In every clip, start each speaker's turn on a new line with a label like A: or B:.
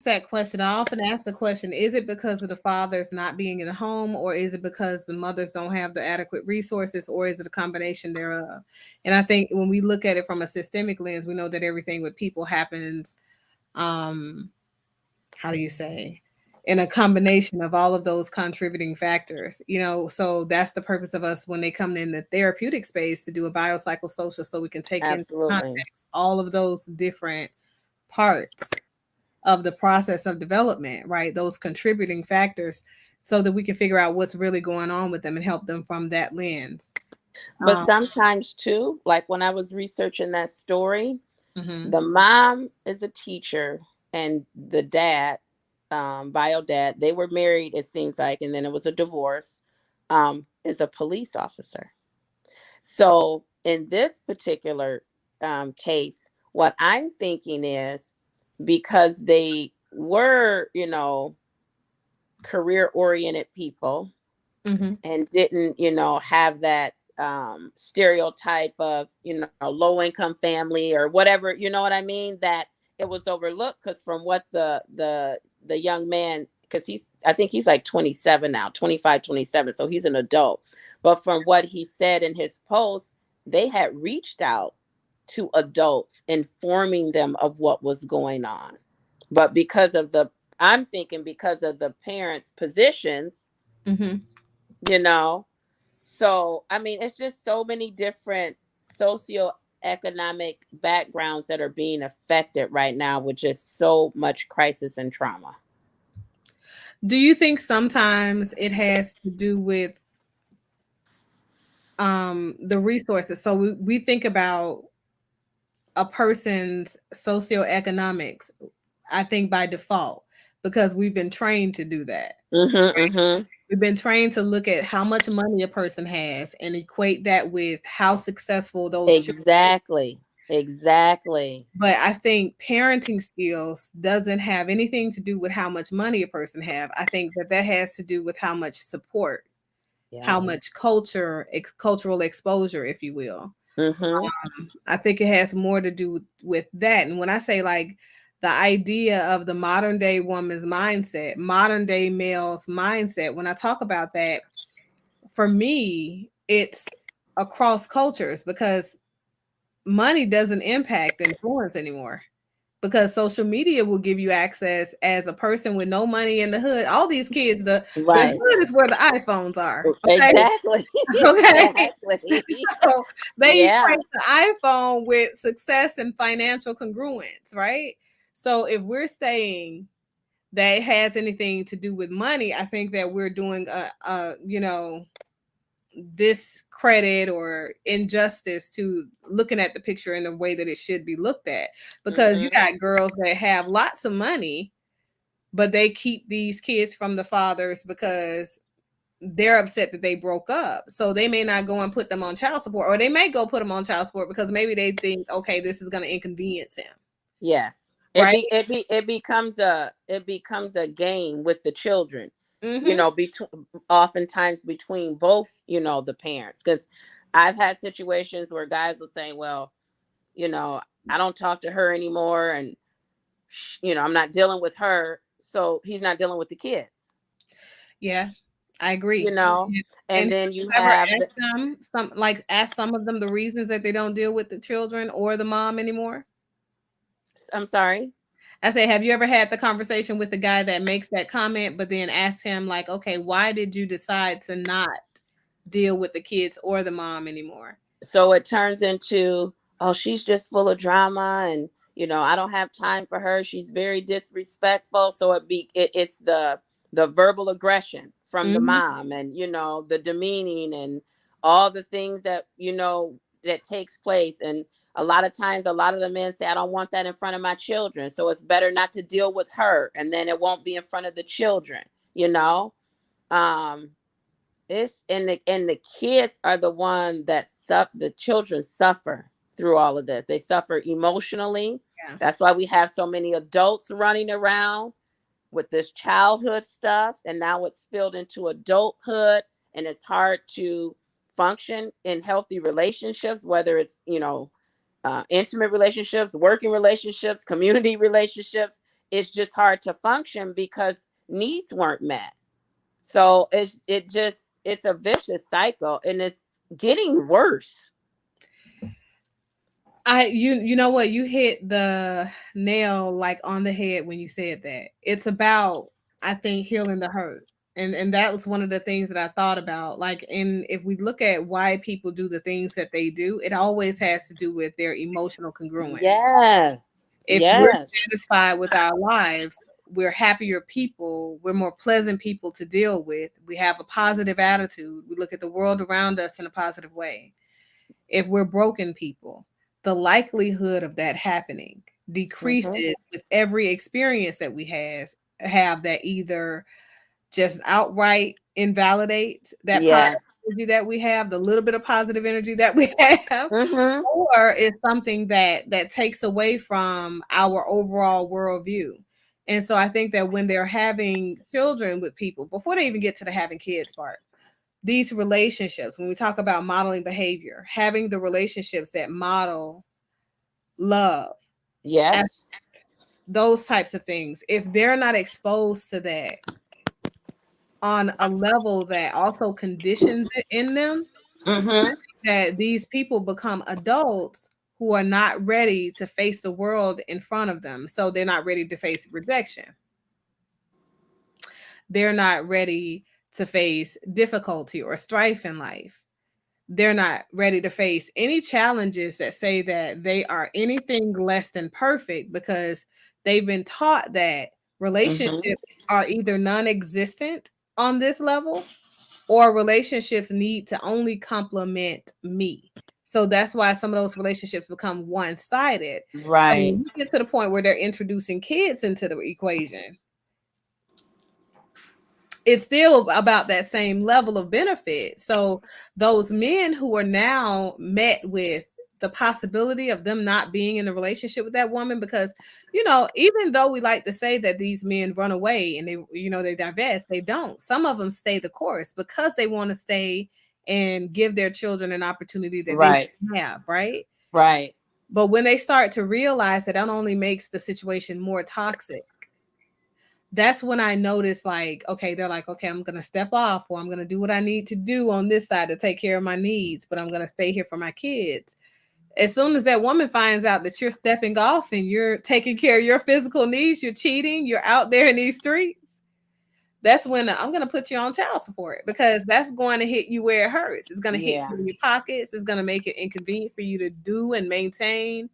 A: that question. I often ask the question, is it because of the fathers not being in the home, or is it because the mothers don't have the adequate resources, or is it a combination thereof? And I think when we look at it from a systemic lens, we know that everything with people happens, um, how do you say, in a combination of all of those contributing factors, so that's the purpose of us when they come in the therapeutic space to do a biopsychosocial, so we can take into
B: Absolutely.
A: context all of those different parts of the process of development, right? Those contributing factors, so that we can figure out what's really going on with them and help them from that lens.
B: But
A: Um,
B: sometimes too, like when I was researching that story,
A: mhm.
B: the mom is a teacher and the dad, bio dad, they were married, it seems like, and then it was a divorce, is a police officer. So in this particular case, what I'm thinking is because they were, career oriented people
A: Mhm.
B: and didn't, have that stereotype of, low income family or whatever, you know what I mean? That it was overlooked because from what the young man, because I think he's like 27 now, 25, 27, so he's an adult. But from what he said in his post, they had reached out to adults, informing them of what was going on. But I'm thinking because of the parents' positions,
A: Mhm.
B: you know, so, I mean, it's just so many different socioeconomic backgrounds that are being affected right now with just so much crisis and trauma.
A: Do you think sometimes it has to do with the resources? So we think about a person's socioeconomics, I think by default, because we've been trained to do that.
B: Mm-hmm, mm-hmm.
A: We've been trained to look at how much money a person has and equate that with how successful those children.
B: Exactly. Exactly.
A: But I think parenting skills doesn't have anything to do with how much money a person have. I think that has to do with how much support,
B: Yeah.
A: how much cultural exposure, if you will.
B: Mm-hmm.
A: I think it has more to do with that. And when I say like the idea of the modern day woman's mindset, modern day male's mindset, when I talk about that, for me, it's across cultures, because money doesn't impact influence anymore, because social media will give you access as a person with no money in the hood. All these kids, the
B: Right.
A: hood is where the iPhones are. Okay.
B: Exactly.
A: Okay.
B: Exactly.
A: So they
B: Yeah.
A: equate the iPhone with success and financial congruence, right? So if we're saying that it has anything to do with money, I think that we're doing a discredit or injustice to looking at the picture in the way that it should be looked at, because you
B: Mm-hmm.
A: got girls that have lots of money, but they keep these kids from the fathers because they're upset that they broke up. So they may not go and put them on child support, or they may go put them on child support because maybe they think, okay, this is going to inconvenience him,
B: Yes.
A: right?
B: It becomes a game with the children,
A: Mm-hmm.
B: between oftentimes between both, the parents. Because I've had situations where guys will say, well, you know, I don't talk to her anymore, and I'm not dealing with her, so he's not dealing with the kids,
A: Yeah, I
B: you
A: agree.
B: know.
A: And
B: And
A: have
B: then you
A: you ever
B: have
A: asked them ask some of them the reasons that they don't deal with the children or the mom anymore?
B: I'm sorry.
A: I say, have you ever had the conversation with the guy that makes that comment, but then ask him like, okay, why did you decide to not deal with the kids or the mom anymore?
B: So it turns into, oh, she's just full of drama, and I don't have time for her, she's very disrespectful. So it's the verbal aggression from the
A: Mhm.
B: mom, and the demeaning and all the things that that takes place. And a lot of times a lot of the men say, I don't want that in front of my children, so it's better not to deal with her, and then it won't be in front of the children, you know um it's and the kids are the one that the children suffer through all of this. They suffer emotionally.
A: Yeah.
B: That's why we have so many adults running around with this childhood stuff, and now it's spilled into adulthood, and it's hard to function in healthy relationships, whether it's intimate relationships, working relationships, community relationships. it's just hard to function because needs weren't met. So it's a vicious cycle, and it's getting worse.
A: You know what, you hit the nail like on the head when you said that. It's about, I think, healing the hurt. And that was one of the things that I thought about. Like, and if we look at why people do the things that they do, it always has to do with their emotional congruence.
B: Yes.
A: If we're
B: Yes.
A: satisfied with our lives, we're happier people, we're more pleasant people to deal with, we have a positive attitude, we look at the world around us in a positive way. If we're broken people, the likelihood of that happening
B: Hmm.
A: decreases with every experience that we have that either just outright invalidates that positive
B: Yes.
A: energy that we have, the little bit of positive energy that we have,
B: Hmm.
A: or is something that takes away from our overall worldview. And so I think that when they're having children with people, before they even get to the having kids part, these relationships, when we talk about modeling behavior, having the relationships that model love, and
B: Yes.
A: those types of things, if they're not exposed to that on a level that also conditions it in them,
B: Hmm.
A: that these people become adults who are not ready to face the world in front of them. So they're not ready to face rejection. They're not ready to face difficulty or strife in life. They're not ready to face any challenges that say that they are anything less than perfect, because they've been taught that
B: Hmm.
A: relationships are either non-existent on this level, or relationships need to only complement me. So that's why some of those relationships become one-sided. So
B: Right.
A: when you get to the point where they're introducing kids into the equation, it's still about that same level of benefit. So those men who are now met with the possibility of them not being in a relationship with that woman, because even though we like to say that these men run away and they divest, they don't. Some of them stay the course because they want to stay and give their children an opportunity that they
B: Right.
A: didn't have, right?
B: Right.
A: But when they start to realize that only makes the situation more toxic, that's when I notice, like, okay, they're like, okay, I'm gonna step off, or I'm gonna do what I need to do on this side to take care of my needs, but I'm gonna stay here for my kids. As soon as that woman finds out that you're stepping off and you're taking care of your physical needs, you're cheating, you're out there in these streets, that's when I'm gonna put you on child support, because that's going to hit you where it hurts. It's gonna hit
B: Yeah.
A: you in your pockets. It's gonna make it inconvenient for you to do and maintain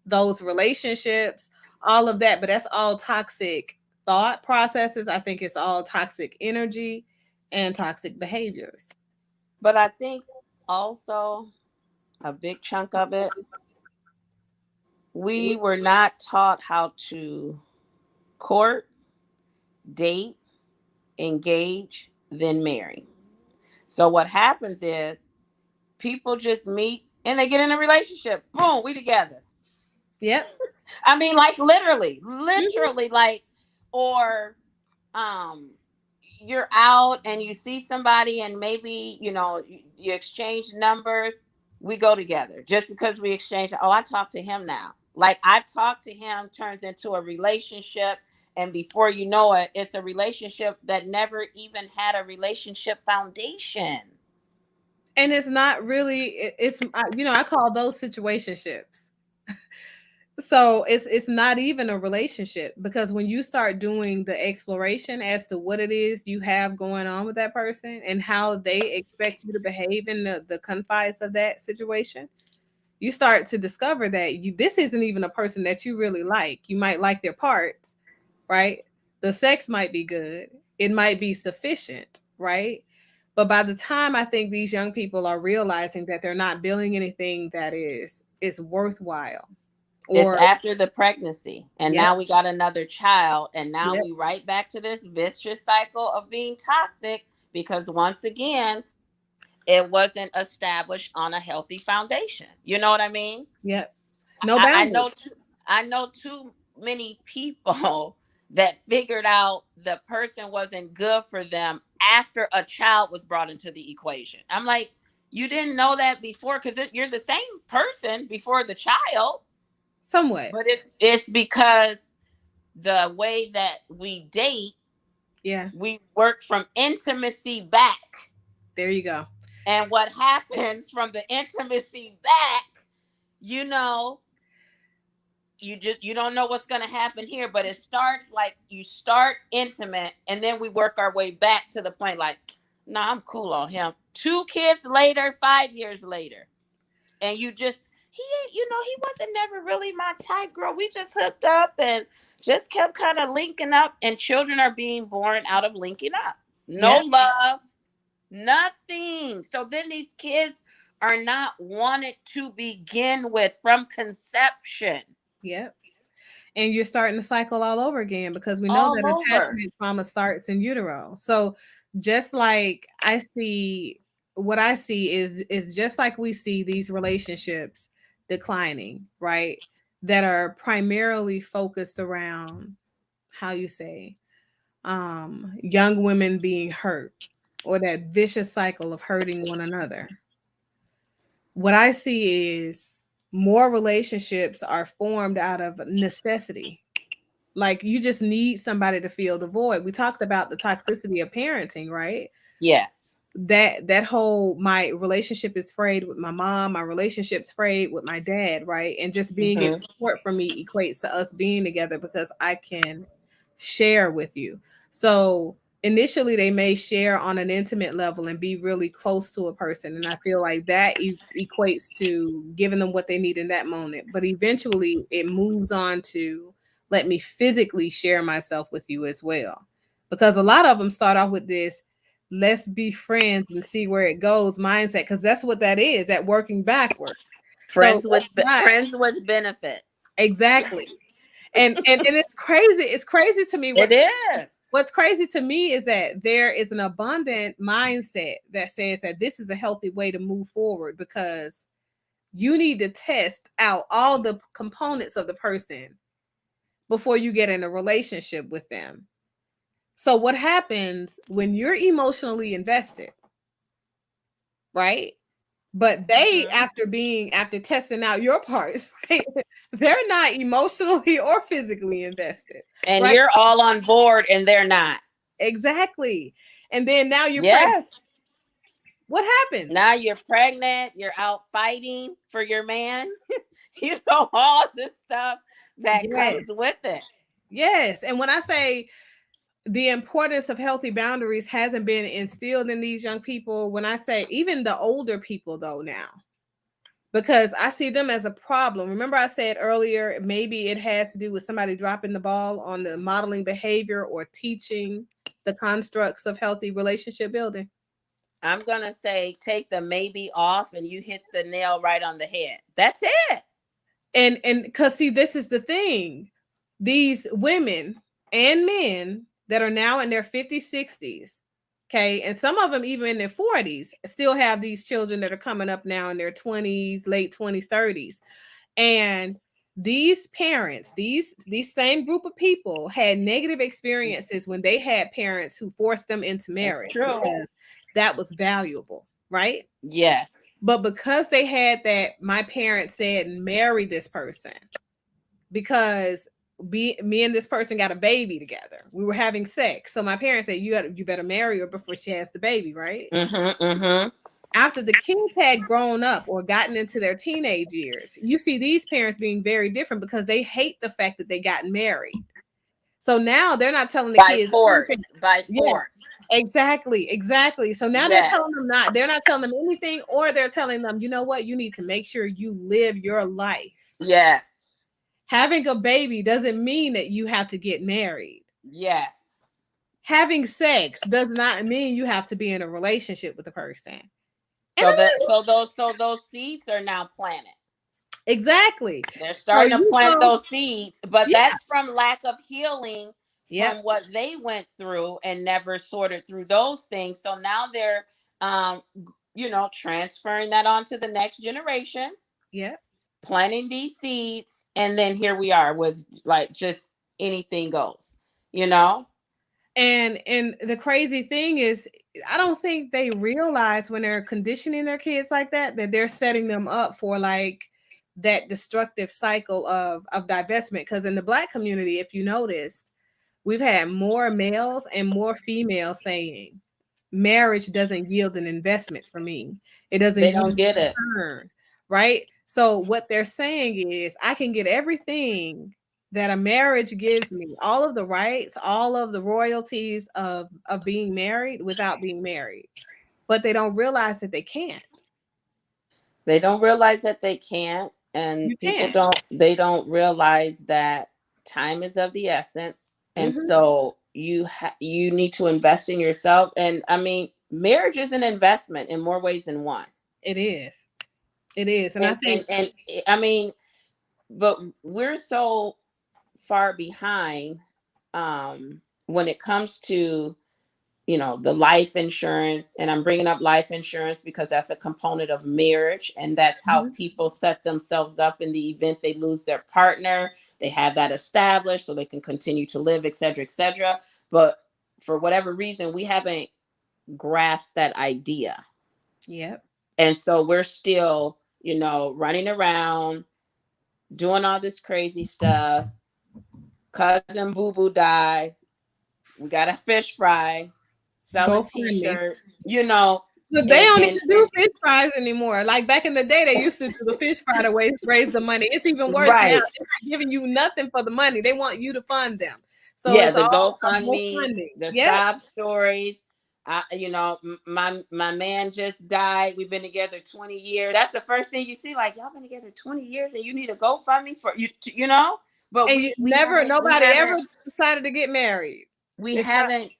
A: those relationships, all of that. But that's all toxic thought processes. I think it's all toxic energy and toxic behaviors.
B: But I think also a big chunk of it, we were not taught how to court, date, engage, then marry. So what happens is people just meet and they get in a relationship. Boom, we together.
A: Yep.
B: I mean, like literally,
A: Mhm.
B: literally, like, or um, you're out and you see somebody and maybe you exchange numbers. We go together just because we exchange. Oh, I talk to him now. Like I talk to him turns into a relationship, and before you know it, it's a relationship that never even had a relationship foundation.
A: And it's not really. I call those situationships. So it's not even a relationship, because when you start doing the exploration as to what it is you have going on with that person and how they expect you to behave in the confines of that situation, you start to discover that this isn't even a person that you really like. You might like their parts, right? The sex might be good, it might be sufficient, right? But by the time I think these young people are realizing that they're not building anything that is worthwhile,
B: It's
A: or
B: after the pregnancy, and
A: yep,
B: now we got another child, and now
A: yep,
B: we right back to this vicious cycle of being toxic because once again it wasn't established on a healthy foundation. You know what I mean?
A: yep, no
B: I
A: boundaries.
B: know I know too many people that figured out the person wasn't good for them after a child was brought into the equation. I'm like, you didn't know that before because you're the same person before the child,
A: Somewhat.
B: but it's because the way that we date,
A: Yeah.
B: we work from intimacy back.
A: There you go.
B: And what happens from the intimacy back, you know, you don't know what's going to happen here, but it starts like you start intimate and then we work our way back to the point like, nah, I'm cool on him. 2 kids later, 5 years later. And he wasn't never really my type, girl. We just hooked up and just kept kind of linking up, and children are being born out of linking up. No love, nothing. So then these kids are not wanted to begin with from conception.
A: Yep. And you're starting the cycle all over again because we know
B: All
A: that
B: over.
A: attachment trauma starts in utero. So just like what I see is just like we see these relationships declining, right? That are primarily focused around how you say young women being hurt or that vicious cycle of hurting one another. What I see is more relationships are formed out of necessity. Like you just need somebody to fill the void. We talked about the toxicity of parenting, right?
B: Yes.
A: That whole my relationship is frayed with my mom, my relationship's frayed with my dad, right? And just being in support for me equates to us being together because I can share with you. So initially they may share on an intimate level and be really close to a person, and I feel like that equates to giving them what they need in that moment, but eventually it moves on to let me physically share myself with you as well, because a lot of them start off with this let's be friends and see where it goes mindset, because that's what that is, that working backwards.
B: Friends with benefits.
A: Exactly. And it's crazy. It's crazy to me. What's crazy to me is that there is an abundant mindset that says that this is a healthy way to move forward because you need to test out all the components of the person before you get in a relationship with them. So what happens when you're emotionally invested, right? But they, after testing out your parts, right? They're not emotionally or physically invested.
B: And
A: right?
B: You're all on board and they're not.
A: Exactly. And then now you're pregnant. What happens?
B: Now you're pregnant, you're out fighting for your man. You know, all this stuff that comes with it.
A: Yes. And when I say the importance of healthy boundaries hasn't been instilled in these young people, when I say even the older people though now, because I see them as a problem. Remember I said earlier, maybe it has to do with somebody dropping the ball on the modeling behavior or teaching the constructs of healthy relationship building.
B: I'm going to say take the maybe off and you hit the nail right on the head. That's it.
A: And because see, this is the thing. These women and men that are now in their 50s, 60s, okay, and some of them even in their 40s still have these children that are coming up now in their 20s, late 20s, 30s. And these parents, these same group of people had negative experiences when they had parents who forced them into marriage because that was valuable, right?
B: Yes.
A: But because they had that, my parents said, marry this person because me and this person got a baby together. We were having sex. So my parents said, you better marry her before she has the baby, right? After the kids had grown up or gotten into their teenage years, you see these parents being very different because they hate the fact that they got married. So now they're not telling the kids
B: by force.
A: Exactly. So now they're not telling them anything, or they're telling them, you know what, you need to make sure you live your life.
B: Yes.
A: Having a baby doesn't mean that you have to get married.
B: Yes.
A: Having sex does not mean you have to be in a relationship with a person.
B: So those seeds are now planted.
A: Exactly.
B: They're starting to plant those seeds, but that's from lack of healing from what they went through and never sorted through those things. So now they're transferring that on to the next generation.
A: Yep.
B: Planting these seeds, and then here we are with like just anything goes, you know?
A: And the crazy thing is, I don't think they realize when they're conditioning their kids like that they're setting them up for like that destructive cycle of divestment. Because in the Black community, if you notice, we've had more males and more females saying marriage doesn't yield an investment for me. It doesn't
B: They
A: yield
B: don't get
A: a
B: it.
A: return, right? So what they're saying is I can get everything that a marriage gives me, all of the rights, all of the royalties of being married without being married. But they don't realize that they can't.
B: They don't realize that they can't, and
A: You
B: people
A: can't.
B: they don't realize that time is of the essence, and
A: Hmm.
B: so you need to invest in yourself. And I mean, marriage is an investment in more ways than one.
A: It is. It is. And I think
B: And I mean, but we're so far behind when it comes to, you know, the life insurance. And I'm bringing up life insurance because that's a component of marriage, and that's how
A: Mhm.
B: people set themselves up in the event they lose their partner. They have that established so they can continue to live, et cetera, et cetera. But for whatever reason, we haven't grasped that idea,
A: Yep.
B: and so we're still, you know, running around doing all this crazy stuff. Cousin Boo Boo died, we got a fish fry,
A: Go
B: selling
A: find me.
B: t-shirts, you know.
A: Look, they
B: and
A: don't
B: and,
A: even do
B: and
A: fish fries anymore. Like back in the day, they used to do the fish fry to raise the money. It's even worse now.
B: right,
A: They're not giving you nothing for the money. They want you to fund them. So
B: yeah,
A: it's
B: the
A: all about
B: GoFundMe,
A: funding.
B: the
A: Yep.
B: sob stories. You know, my man just died. We've been together 20 years. That's the first thing you see. Like, y'all been together 20 years, and you need a GoFundMe for you. You know, but
A: And nobody ever decided to get married.
B: we
A: It's not,
B: haven't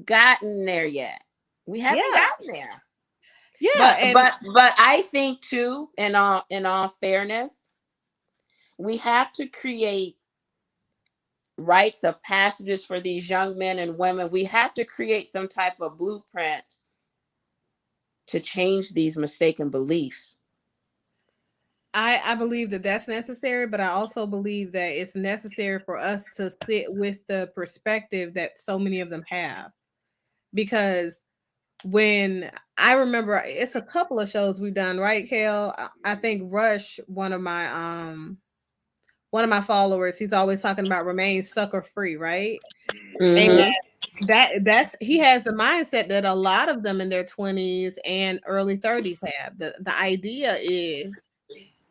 B: gotten there yet. We haven't
A: yeah.
B: gotten there.
A: Yeah.
B: But
A: And
B: I think too, in all fairness, we have to create rites of passages for these young men and women. We have to create some type of blueprint to change these mistaken beliefs.
A: I believe that that's necessary, but I also believe that it's necessary for us to sit with the perspective that so many of them have. Because when I remember, it's a couple of shows we've done, right, Kale? I think Rush, one of my followers, he's always talking about remain sucker free, right? And
B: Mm-hmm.
A: that's he has the mindset that a lot of them in their 20s and early 30s have. The idea is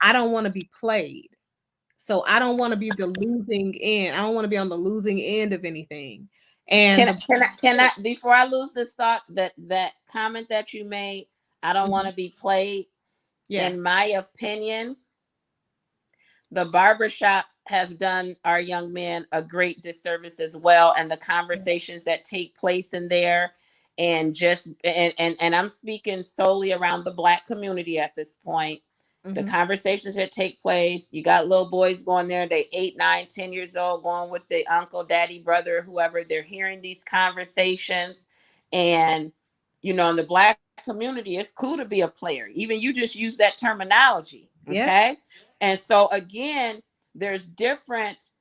A: I don't want to be played. So I don't want to be the losing end. I don't want to be on the losing end of anything. And
B: Can I before I lose this thought, that comment that you made, I don't want
A: Mhm.
B: to be played.
A: Yeah.
B: In my opinion, the barbershops have done our young men a great disservice as well, and the conversations that take place in there, and just and I'm speaking solely around the Black community at this point. The
A: Hmm.
B: conversations that take place, you got little boys going there, they 8, 9, 10 years old, going with the uncle, daddy, brother, whoever. They're hearing these conversations. And you know, in the Black community, it's cool to be a player. Even you just use that terminology,
A: Yeah.
B: okay? And so again, there's different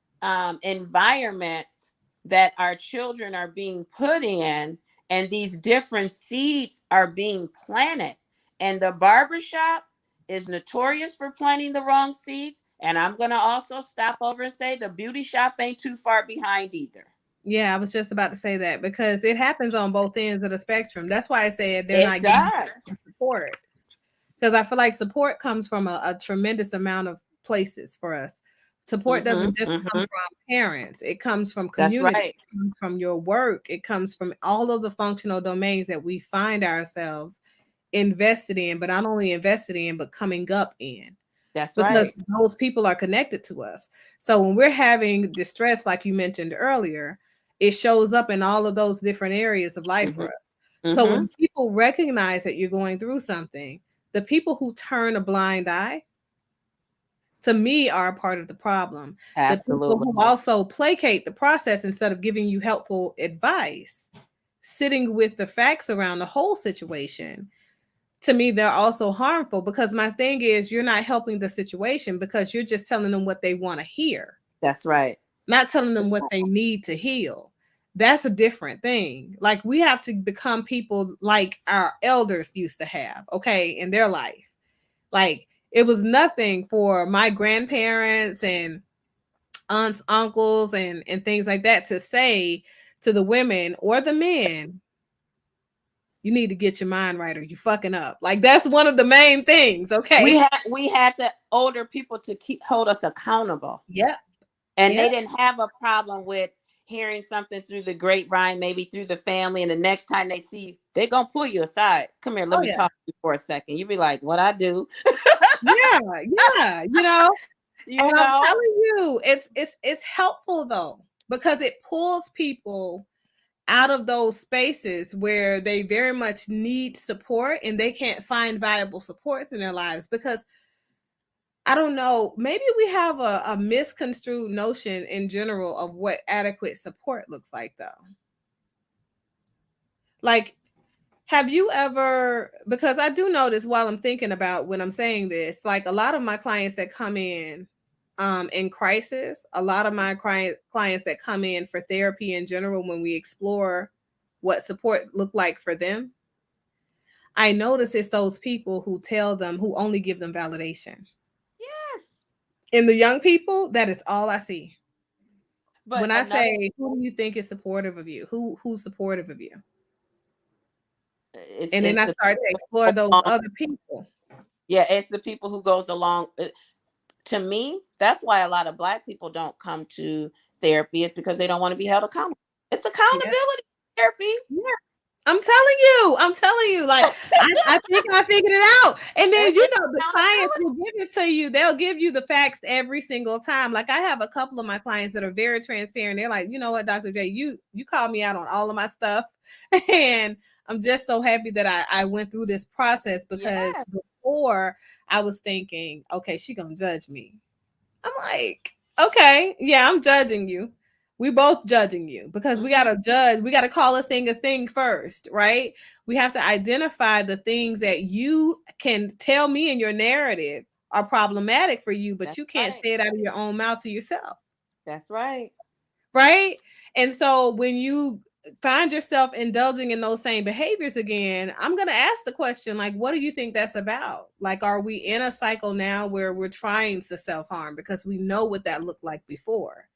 B: environments that our children are being put in, and these different seeds are being planted. And the barbershop is notorious for planting the wrong seeds. And I'm going to also stop over and say the beauty shop ain't too far behind either.
A: Yeah, I was just about to say that because it happens on both ends of the spectrum. That's why I said they're
B: It
A: not getting
B: does.
A: support. Because I feel like support comes from a tremendous amount of places for us. Support
B: Mm-hmm,
A: doesn't just come
B: mm-hmm.
A: from parents, it comes from
B: That's
A: community,
B: right.
A: it comes from your work, it comes from all of the functional domains that we find ourselves invested in, but not only invested in, but coming up in.
B: That's
A: Because
B: right.
A: those people are connected to us. So when we're having distress, like you mentioned earlier, it shows up in all of those different areas of life for
B: Mm-hmm,
A: us. So
B: mm-hmm.
A: when people recognize that you're going through something, the people who turn a blind eye, to me, are a part of the problem. The people
B: Absolutely.
A: who also placate the process instead of giving you helpful advice, sitting with the facts around the whole situation, to me, they're also harmful because my thing is you're not helping the situation because you're just telling them what they want to hear,
B: That's right.
A: not telling them what they need to heal. That's a different thing. Like we have to become people like our elders used to have, okay, in their life. Like It was nothing for my grandparents and aunts, uncles, and things like that to say to the women or the men, you need to get your mind right or you fucking up. Like that's one of the main things. Okay.
B: We had the older people to hold us accountable.
A: Yep.
B: And they didn't have a problem with hearing something through the grapevine, maybe through the family. And the next time they see you, they're going to pull you aside. Come here, let me talk to you for a second. You be like, what I do?
A: Yeah. You know, I'm telling you, it's helpful though, because it pulls people out of those spaces where they very much need support and they can't find viable supports in their lives. Because I don't know, maybe we have a misconstrued notion in general of what adequate support looks like, though. Like, have you ever, because I do notice while I'm thinking about when I'm saying this, like a lot of my clients that come in crisis, a lot of my clients that come in for therapy in general, when we explore what support look like for them, I notice it's those people who tell them, who only give them validation.
B: Yes.
A: In the young people, that is all I see. But when I say, who do you think is supportive of you? Who's supportive of you? And then I start to explore those other people.
B: Yeah, it's the people who goes along. To me, that's why a lot of Black people don't come to therapy. It's because they don't want to be held accountable. It's accountability therapy.
A: Yeah. I'm telling you, like I think I figured it out. And then the clients will give it to you. They'll give you the facts every single time. Like I have a couple of my clients that are very transparent. They're like, you know what, Dr. J, you called me out on all of my stuff. And I'm just so happy that I went through this process, because before I was thinking, okay, she gonna judge me. I'm like, okay, yeah, I'm judging you. We both judging you, because we got to judge. We got to call a thing first, right? We have to identify the things that you can tell me in your narrative are problematic for you, but you can't say it out of your own mouth to yourself.
B: That's right.
A: Right? And so when you find yourself indulging in those same behaviors again, I'm going to ask the question, like, what do you think that's about? Like, are we in a cycle now where we're trying to self-harm because we know what that looked like before?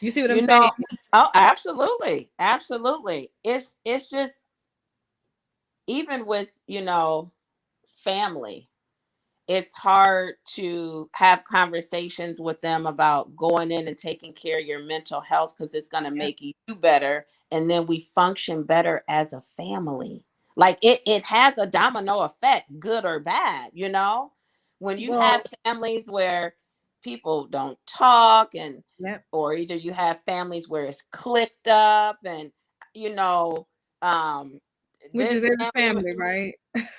A: You see what I'm saying?
B: Oh, absolutely. Absolutely. It's just, even with, family, it's hard to have conversations with them about going in and taking care of your mental health, because it's going to make you better. And then we function better as a family. Like it has a domino effect, good or bad, when you have families where people don't talk, and or either you have families where it's clicked up, and
A: which is every family, right?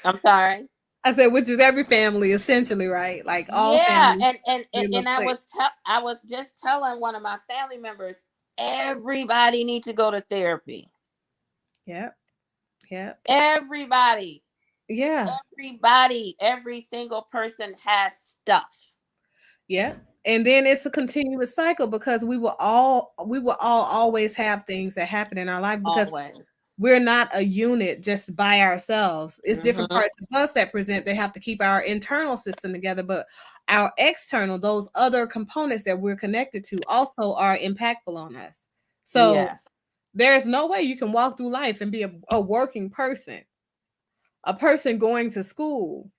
B: I'm sorry.
A: I said, which is every family, essentially, right? Like all families.
B: And I was just telling one of my family members, everybody needs to go to therapy.
A: Yep.
B: Everybody.
A: Yeah.
B: Everybody, every single person has stuff.
A: Yeah. And then it's a continuous cycle, because we will all always have things that happen in our life, because we're not a unit just by ourselves. It's different parts of us that present. They have to keep our internal system together, but our external, those other components that we're connected to, also are impactful on us. So there's no way you can walk through life and be a working person, a person going to school,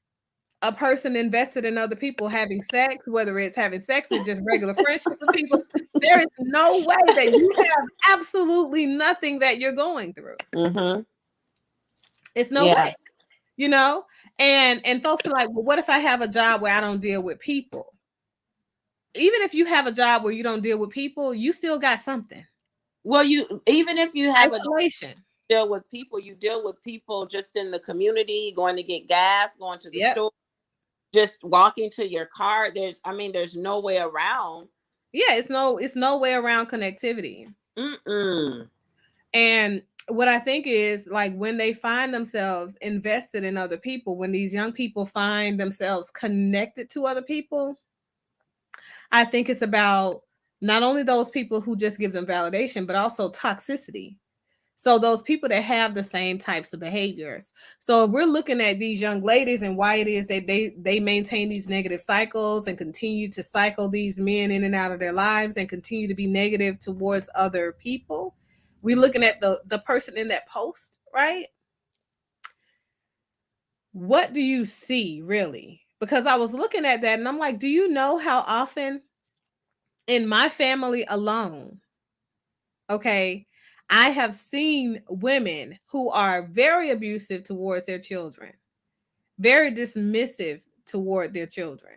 A: a person invested in other people, having sex, whether it's having sex or just regular friendship with people. There is no way that you have absolutely nothing that you're going through. It's no way, and folks are like, well, what if I have a job where I don't deal with people? Even if you have a job where you don't deal with people, you still got something.
B: Well, even if you have
A: isolation.
B: You deal with people just in the community, going to get gas, going to the store, just walking to your car. There's no way around.
A: Yeah, it's no way around connectivity. And what I think is, like, when they find themselves invested in other people, when these young people find themselves connected to other people, I think it's about not only those people who just give them validation, but also toxicity. So those people that have the same types of behaviors. So if we're looking at these young ladies and why it is that they maintain these negative cycles and continue to cycle these men in and out of their lives and continue to be negative towards other people. We're looking at the person in that post, right? What do you see really? Because I was looking at that and I'm like, do you know how often in my family alone, okay, I have seen women who are very abusive towards their children, very dismissive toward their children.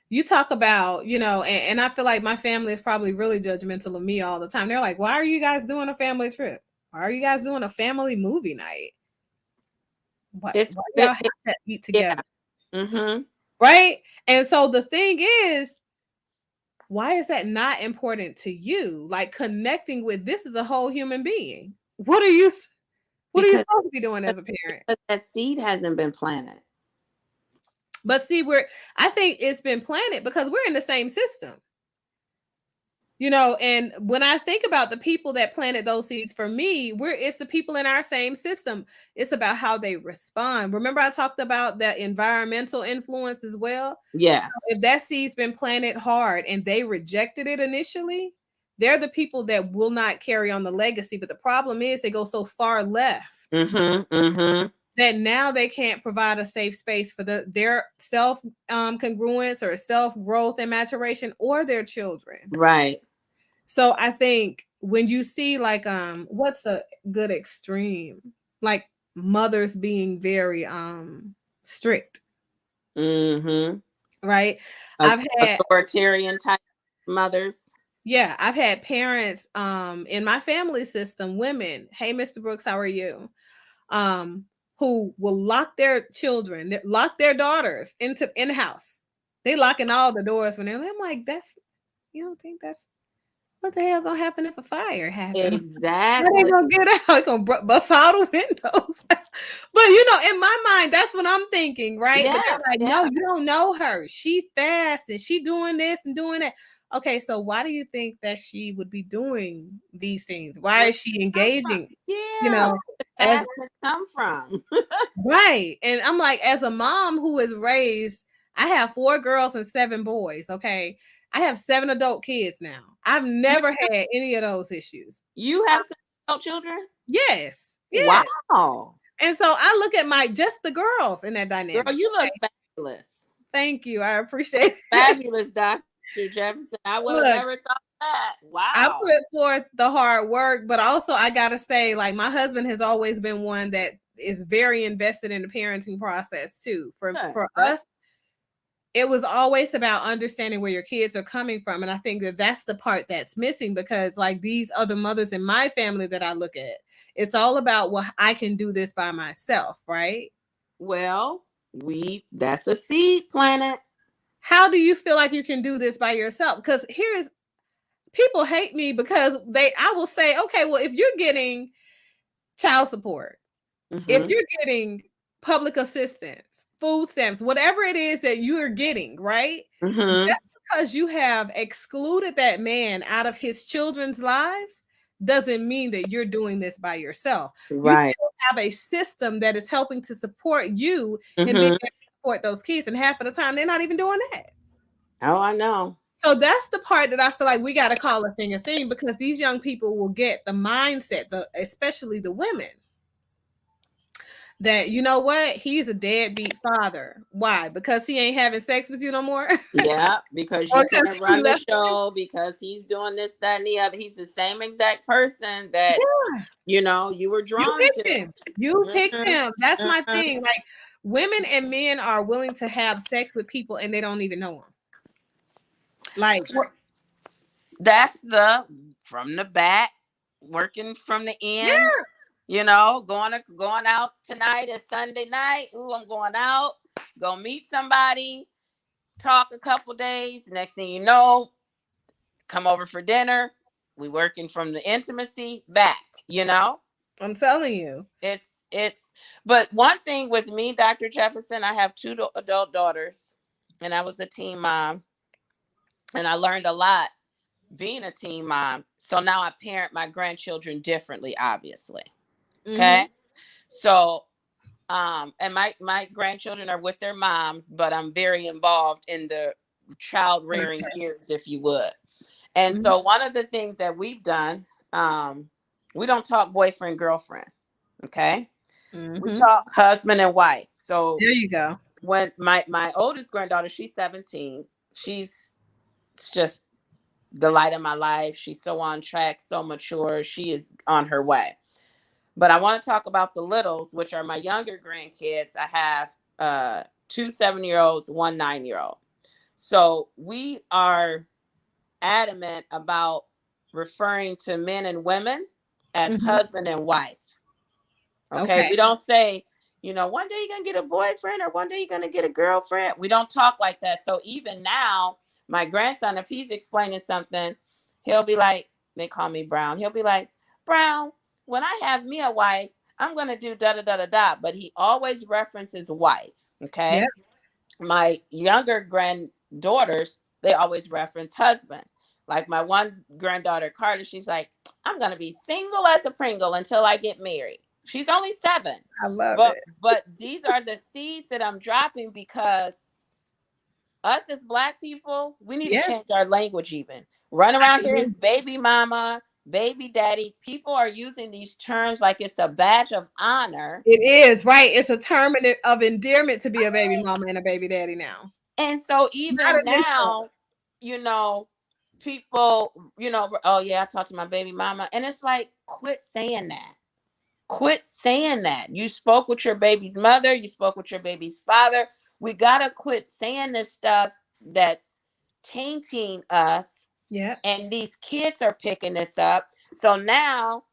A: You talk about, and I feel like my family is probably really judgmental of me all the time. They're like, why are you guys doing a family trip? Why are you guys doing a family movie night? Why y'all have to eat together?
B: Yeah. Mm-hmm.
A: Right? And so the thing is, why is that not important to you? Like connecting with, this is a whole human being. What are you supposed to be doing as a parent?
B: Because that seed hasn't been planted.
A: But see, I think it's been planted because we're in the same system. And when I think about the people that planted those seeds for me, it's the people in our same system. It's about how they respond. Remember, I talked about that environmental influence as well.
B: Yes.
A: If that seed's been planted hard and they rejected it initially, they're the people that will not carry on the legacy. But the problem is they go so far left that now they can't provide a safe space for their self congruence or self growth and maturation or their children.
B: Right.
A: So I think when you see like what's a good extreme, like mothers being very strict. Right. I've had
B: authoritarian type mothers.
A: Yeah, I've had parents in my family system, women, hey Mr. Brooks, how are you? Who will lock their children, lock their daughters in the house. They locking all the doors when I'm like, you don't think that's what the hell gonna happen if a fire happens?
B: Exactly.
A: They're gonna get out, they're gonna bust all the windows. But in my mind, that's what I'm thinking, right?
B: Yeah,
A: but they're like, no, you don't know her. She fast and she doing this and doing that. Okay, so why do you think that she would be doing these things? Why is she engaging?
B: Yeah, where it come from?
A: Right. And I'm like, as a mom who is raised, I have 4 girls and 7 boys. Okay. I have 7 adult kids now. I've never had any of those issues.
B: You have 7 adult children?
A: Yes.
B: Wow.
A: And so I look at just the girls in that dynamic.
B: Girl, you look fabulous.
A: Thank you. I appreciate it.
B: Fabulous, Dr. Jefferson. I would have never thought that. Wow.
A: I put forth the hard work, but also I got to say, like, my husband has always been one that is very invested in the parenting process too. For us, it was always about understanding where your kids are coming from. And I think that that's the part that's missing, because like these other mothers in my family that I look at, it's all about, well, I can do this by myself, right?
B: Well, that's a seed planet.
A: How do you feel like you can do this by yourself? Because people hate me because I will say, okay, well, if you're getting child support, if you're getting public assistance, food stamps, whatever it is that you are getting, right? That's because you have excluded that man out of his children's lives doesn't mean that you're doing this by yourself.
B: Right.
A: You still have a system that is helping to support you and being able to support those kids. And half of the time, they're not even doing that.
B: Oh, I know.
A: So that's the part that I feel like we got to call a thing, because these young people will get the mindset, especially the women, that, you know what, he's a deadbeat father. Why? Because he ain't having sex with you no more?
B: Yeah, because you can't run the show, because he's doing this, that, and the other. He's the same exact person that, you were drawn to.
A: You picked him. That's my thing. Like, women and men are willing to have sex with people and they don't even know them. Like,
B: that's from the back, working from the end. Going out tonight is Sunday night. Ooh, I'm going out, go meet somebody, talk a couple days. Next thing you know, come over for dinner. We working from the intimacy back,
A: I'm telling you.
B: But one thing with me, Dr. Jefferson, I have 2 adult daughters, and I was a teen mom. And I learned a lot being a teen mom. So now I parent my grandchildren differently, obviously. Okay. So and my grandchildren are with their moms, but I'm very involved in the child rearing
A: Okay.
B: years, if you would. And so one of the things that we've done, we don't talk boyfriend girlfriend. Okay. We
A: Mm-hmm.
B: talk husband and wife. So
A: There you go.
B: when my oldest granddaughter, she's 17, she's just the light of my life. She's so on track, so mature. She is on her way. But I want to talk about the littles, which are my younger grandkids. I have two 7-year olds, one 9-year old. So we are adamant about referring to men and women as husband and wife. Okay.
A: Okay.
B: We don't say, one day you're going to get a boyfriend or one day you're going to get a girlfriend. We don't talk like that. So even now, my grandson, if he's explaining something, he'll be like, they call me Brown. He'll be like, Brown, when I have me a wife, I'm going to do da da da da da. But he always references wife.
A: Yeah.
B: Okay. My younger granddaughters, they always reference husband. Like my one granddaughter, Carter, she's like, I'm going to be single as a Pringle until I get married. She's only 7.
A: I love
B: But
A: it.
B: but these are the seeds that I'm dropping because us as Black people, we need to
A: Yeah.
B: change our language even. Run
A: I
B: around here
A: agree.
B: and baby mama, baby daddy. People are using these terms like it's a badge of honor.
A: It is, right. It's a term of endearment to be a baby mama and a baby daddy now.
B: And so
A: Not
B: even
A: an insult.
B: now, you know, people, oh yeah, I talked to my baby mama. And it's like, quit saying that. Quit saying that. You spoke with your baby's mother, you spoke with your baby's father. We gotta quit saying this stuff that's tainting us.
A: Yeah.
B: And these kids are picking this up. So now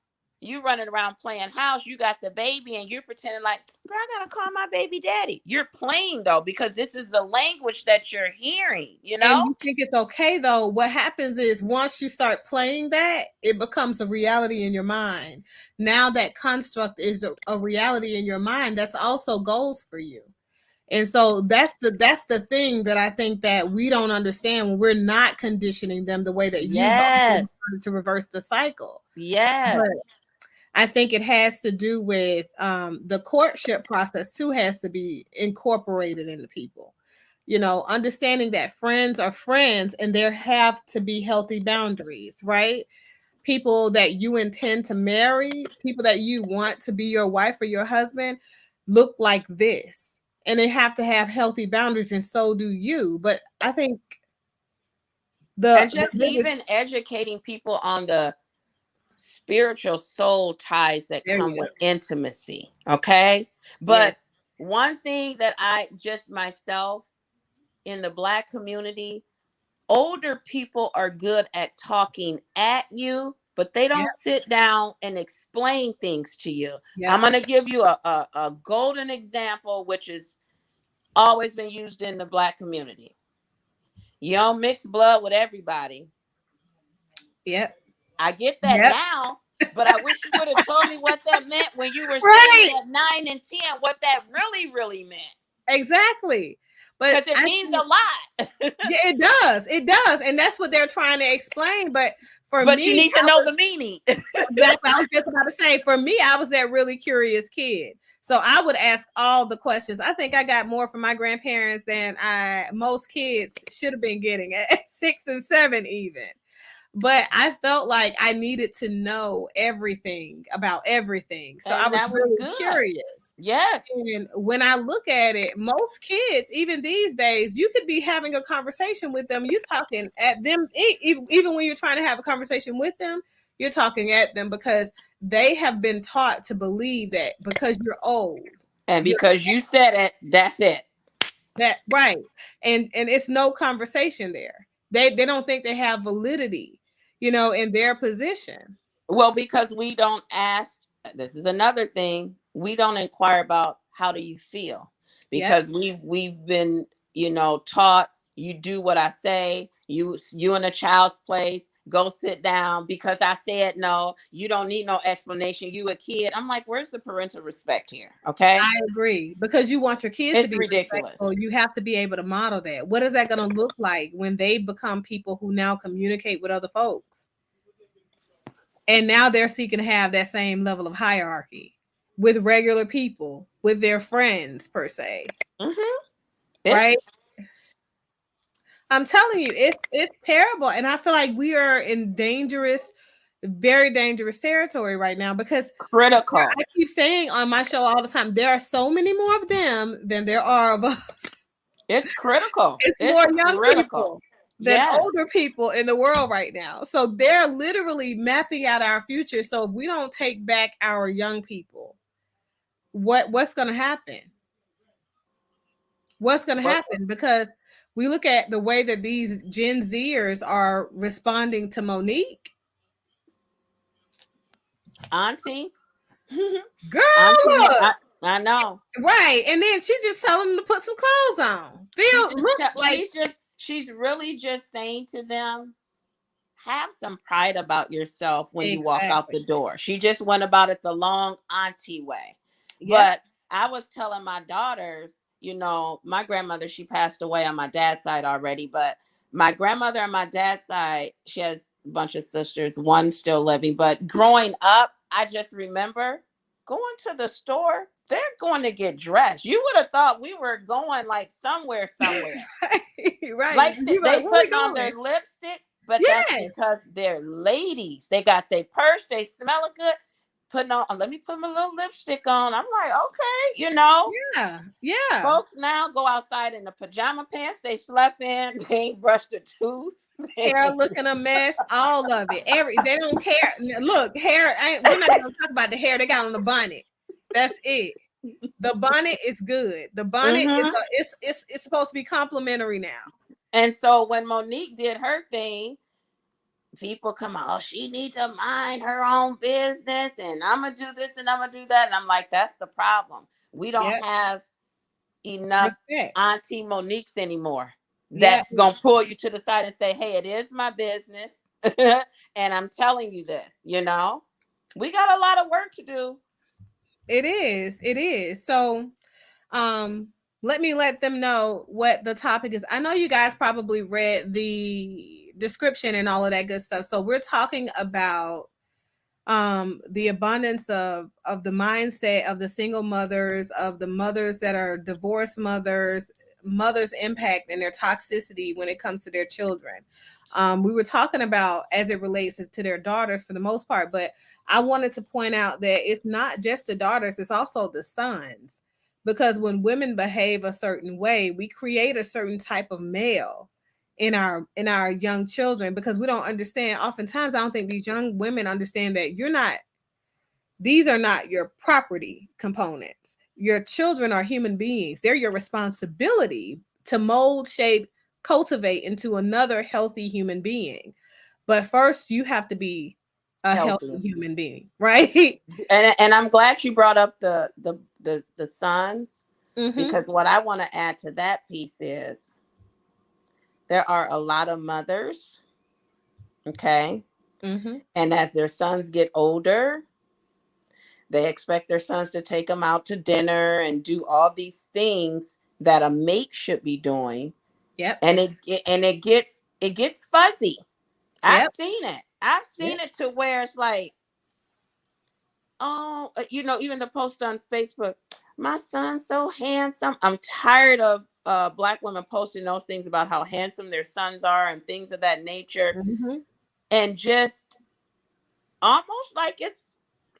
B: you running around playing house, you got the baby and you're pretending like, girl, I gotta call my baby daddy. You're playing though, because this is the language that you're hearing,
A: And you think it's okay though. What happens is once you start playing that, it becomes a reality in your mind. Now that construct is a reality in your mind. That's also goals for you. And so that's the thing that I think that we don't understand when we're not conditioning them the way that you've
B: Yes.
A: to reverse the cycle.
B: Yes.
A: But I think it has to do with the courtship process too has to be incorporated into people. Understanding that friends are friends and there have to be healthy boundaries, right? People that you intend to marry, people that you want to be your wife or your husband look like this. And they have to have healthy boundaries, and so do you. But I think
B: And
A: the
B: just
A: biggest
B: even educating people on the spiritual soul ties that
A: there
B: come
A: you
B: with
A: go.
B: intimacy. Okay. But
A: Yes.
B: one thing that I just myself in the Black community, older people are good at talking at you, but they
A: Yep.
B: don't sit down and explain things to you. I'm
A: Yep.
B: going to give you a golden example, which has always been used in the Black community. You don't mix blood with everybody.
A: Yep.
B: I get that
A: Yep.
B: now, but I wish you would have told me what that meant when you were saying
A: Right.
B: it at 9 and 10, what that really, really meant.
A: Exactly. But
B: Because it
A: I
B: means
A: think
B: a lot.
A: yeah, it does. It does. And that's what they're trying to explain. But for
B: But you
A: me,
B: need to know the meaning.
A: exactly. I was just about to say, for me, I was that really curious kid. So I would ask all the questions. I think I got more from my grandparents than most kids should have been getting at 6 and 7 even. But I felt like I needed to know everything about everything. So I
B: And
A: was
B: that was
A: really
B: good.
A: curious.
B: Yes.
A: And when I look at it, most kids, even these days, you could be having a conversation with them. You're talking at them, even when you're trying to have a conversation with them, you're talking at them because they have been taught to believe that because you're old.
B: And because you said it, that's it.
A: That right. And it's no conversation there. They don't think they have validity, in their position.
B: Well, because we don't ask, this is another thing, we don't inquire about how do you feel,
A: Yep.
B: because we've been, taught, you do what I say, you in a child's place, go sit down because I said no, you don't need no explanation, you a kid. I'm like, where's the parental respect here? Okay.
A: I agree. Because you want your kids to
B: It's
A: be
B: ridiculous.
A: respectful, you have to be able to model that. What is that going to look like when they become people who now communicate with other folks? And now they're seeking to have that same level of hierarchy. with regular people, with their friends per se, right?
B: It's
A: I'm telling you, it's terrible, and I feel like we are in very dangerous territory right now because
B: critical.
A: I keep saying on my show all the time, there are so many more of them than there are of us.
B: It's critical.
A: It's
B: It's
A: more young
B: critical.
A: people than
B: Yes.
A: older people in the world right now. So they're literally mapping out our future. So if we don't take back our young people, what's going to happen? What's going to happen? Because we look at the way that these Gen Zers are responding to Monique.
B: Auntie.
A: Girl,
B: Auntie,
A: look.
B: I know.
A: Right. And then she just telling them to put some clothes on.
B: She's really just saying to them, have some pride about yourself when you walk out the door. She just went about it the long auntie way. Yep. But I was telling my daughters, you know, my grandmother, she passed away on my dad's side already, but my grandmother on my dad's side, she has a bunch of sisters, one still living, but growing up, I just remember going to the store, they're going to get dressed. You would have thought we were going like somewhere.
A: Right.
B: Like they put on their lipstick, but that's because they're ladies. They got their purse, they smell good. Putting on, let me put my little lipstick on. I'm like, okay, you know.
A: Yeah.
B: Folks now go outside in the pajama pants they slept in. They ain't brushed their tooth.
A: Hair looking a mess. All of it. They don't care. Look, hair. We're not gonna talk about the hair they got on the bonnet. That's it. The bonnet is good. The bonnet it's supposed to be complimentary now.
B: And so when Monique did her thing, people come out, oh, she needs to mind her own business, and I'm gonna do this and I'm gonna do that. And I'm like, that's the problem. We don't have enough Auntie Moniques anymore. That's gonna pull you to the side and say, hey, it is my business. And I'm telling you this, you know, we got a lot of work to do.
A: It is. So let me let them know what the topic is. I know you guys probably read the description and all of that good stuff. So we're talking about the abundance of the mindset of the single mothers, of the mothers that are divorced mothers impact and their toxicity when it comes to their children. We were talking about as it relates to their daughters for the most part, but I wanted to point out that it's not just the daughters, it's also the sons. Because when women behave a certain way, we create a certain type of male in our young children, because we don't understand. Oftentimes, I don't think these young women understand that these are not your property components. Your children are human beings. They're your responsibility to mold, shape, cultivate into another healthy human being. But first, you have to be a healthy human being, right?
B: And I'm glad you brought up the sons, because what I want to add to that piece is there are a lot of mothers, okay, and as their sons get older, they expect their sons to take them out to dinner and do all these things that a mate should be doing.
A: Yep.
B: And it gets fuzzy. I've seen it to where it's like, oh, you know, even the post on Facebook, my son's so handsome. I'm tired of Black women posting those things about how handsome their sons are and things of that nature. And just almost like it's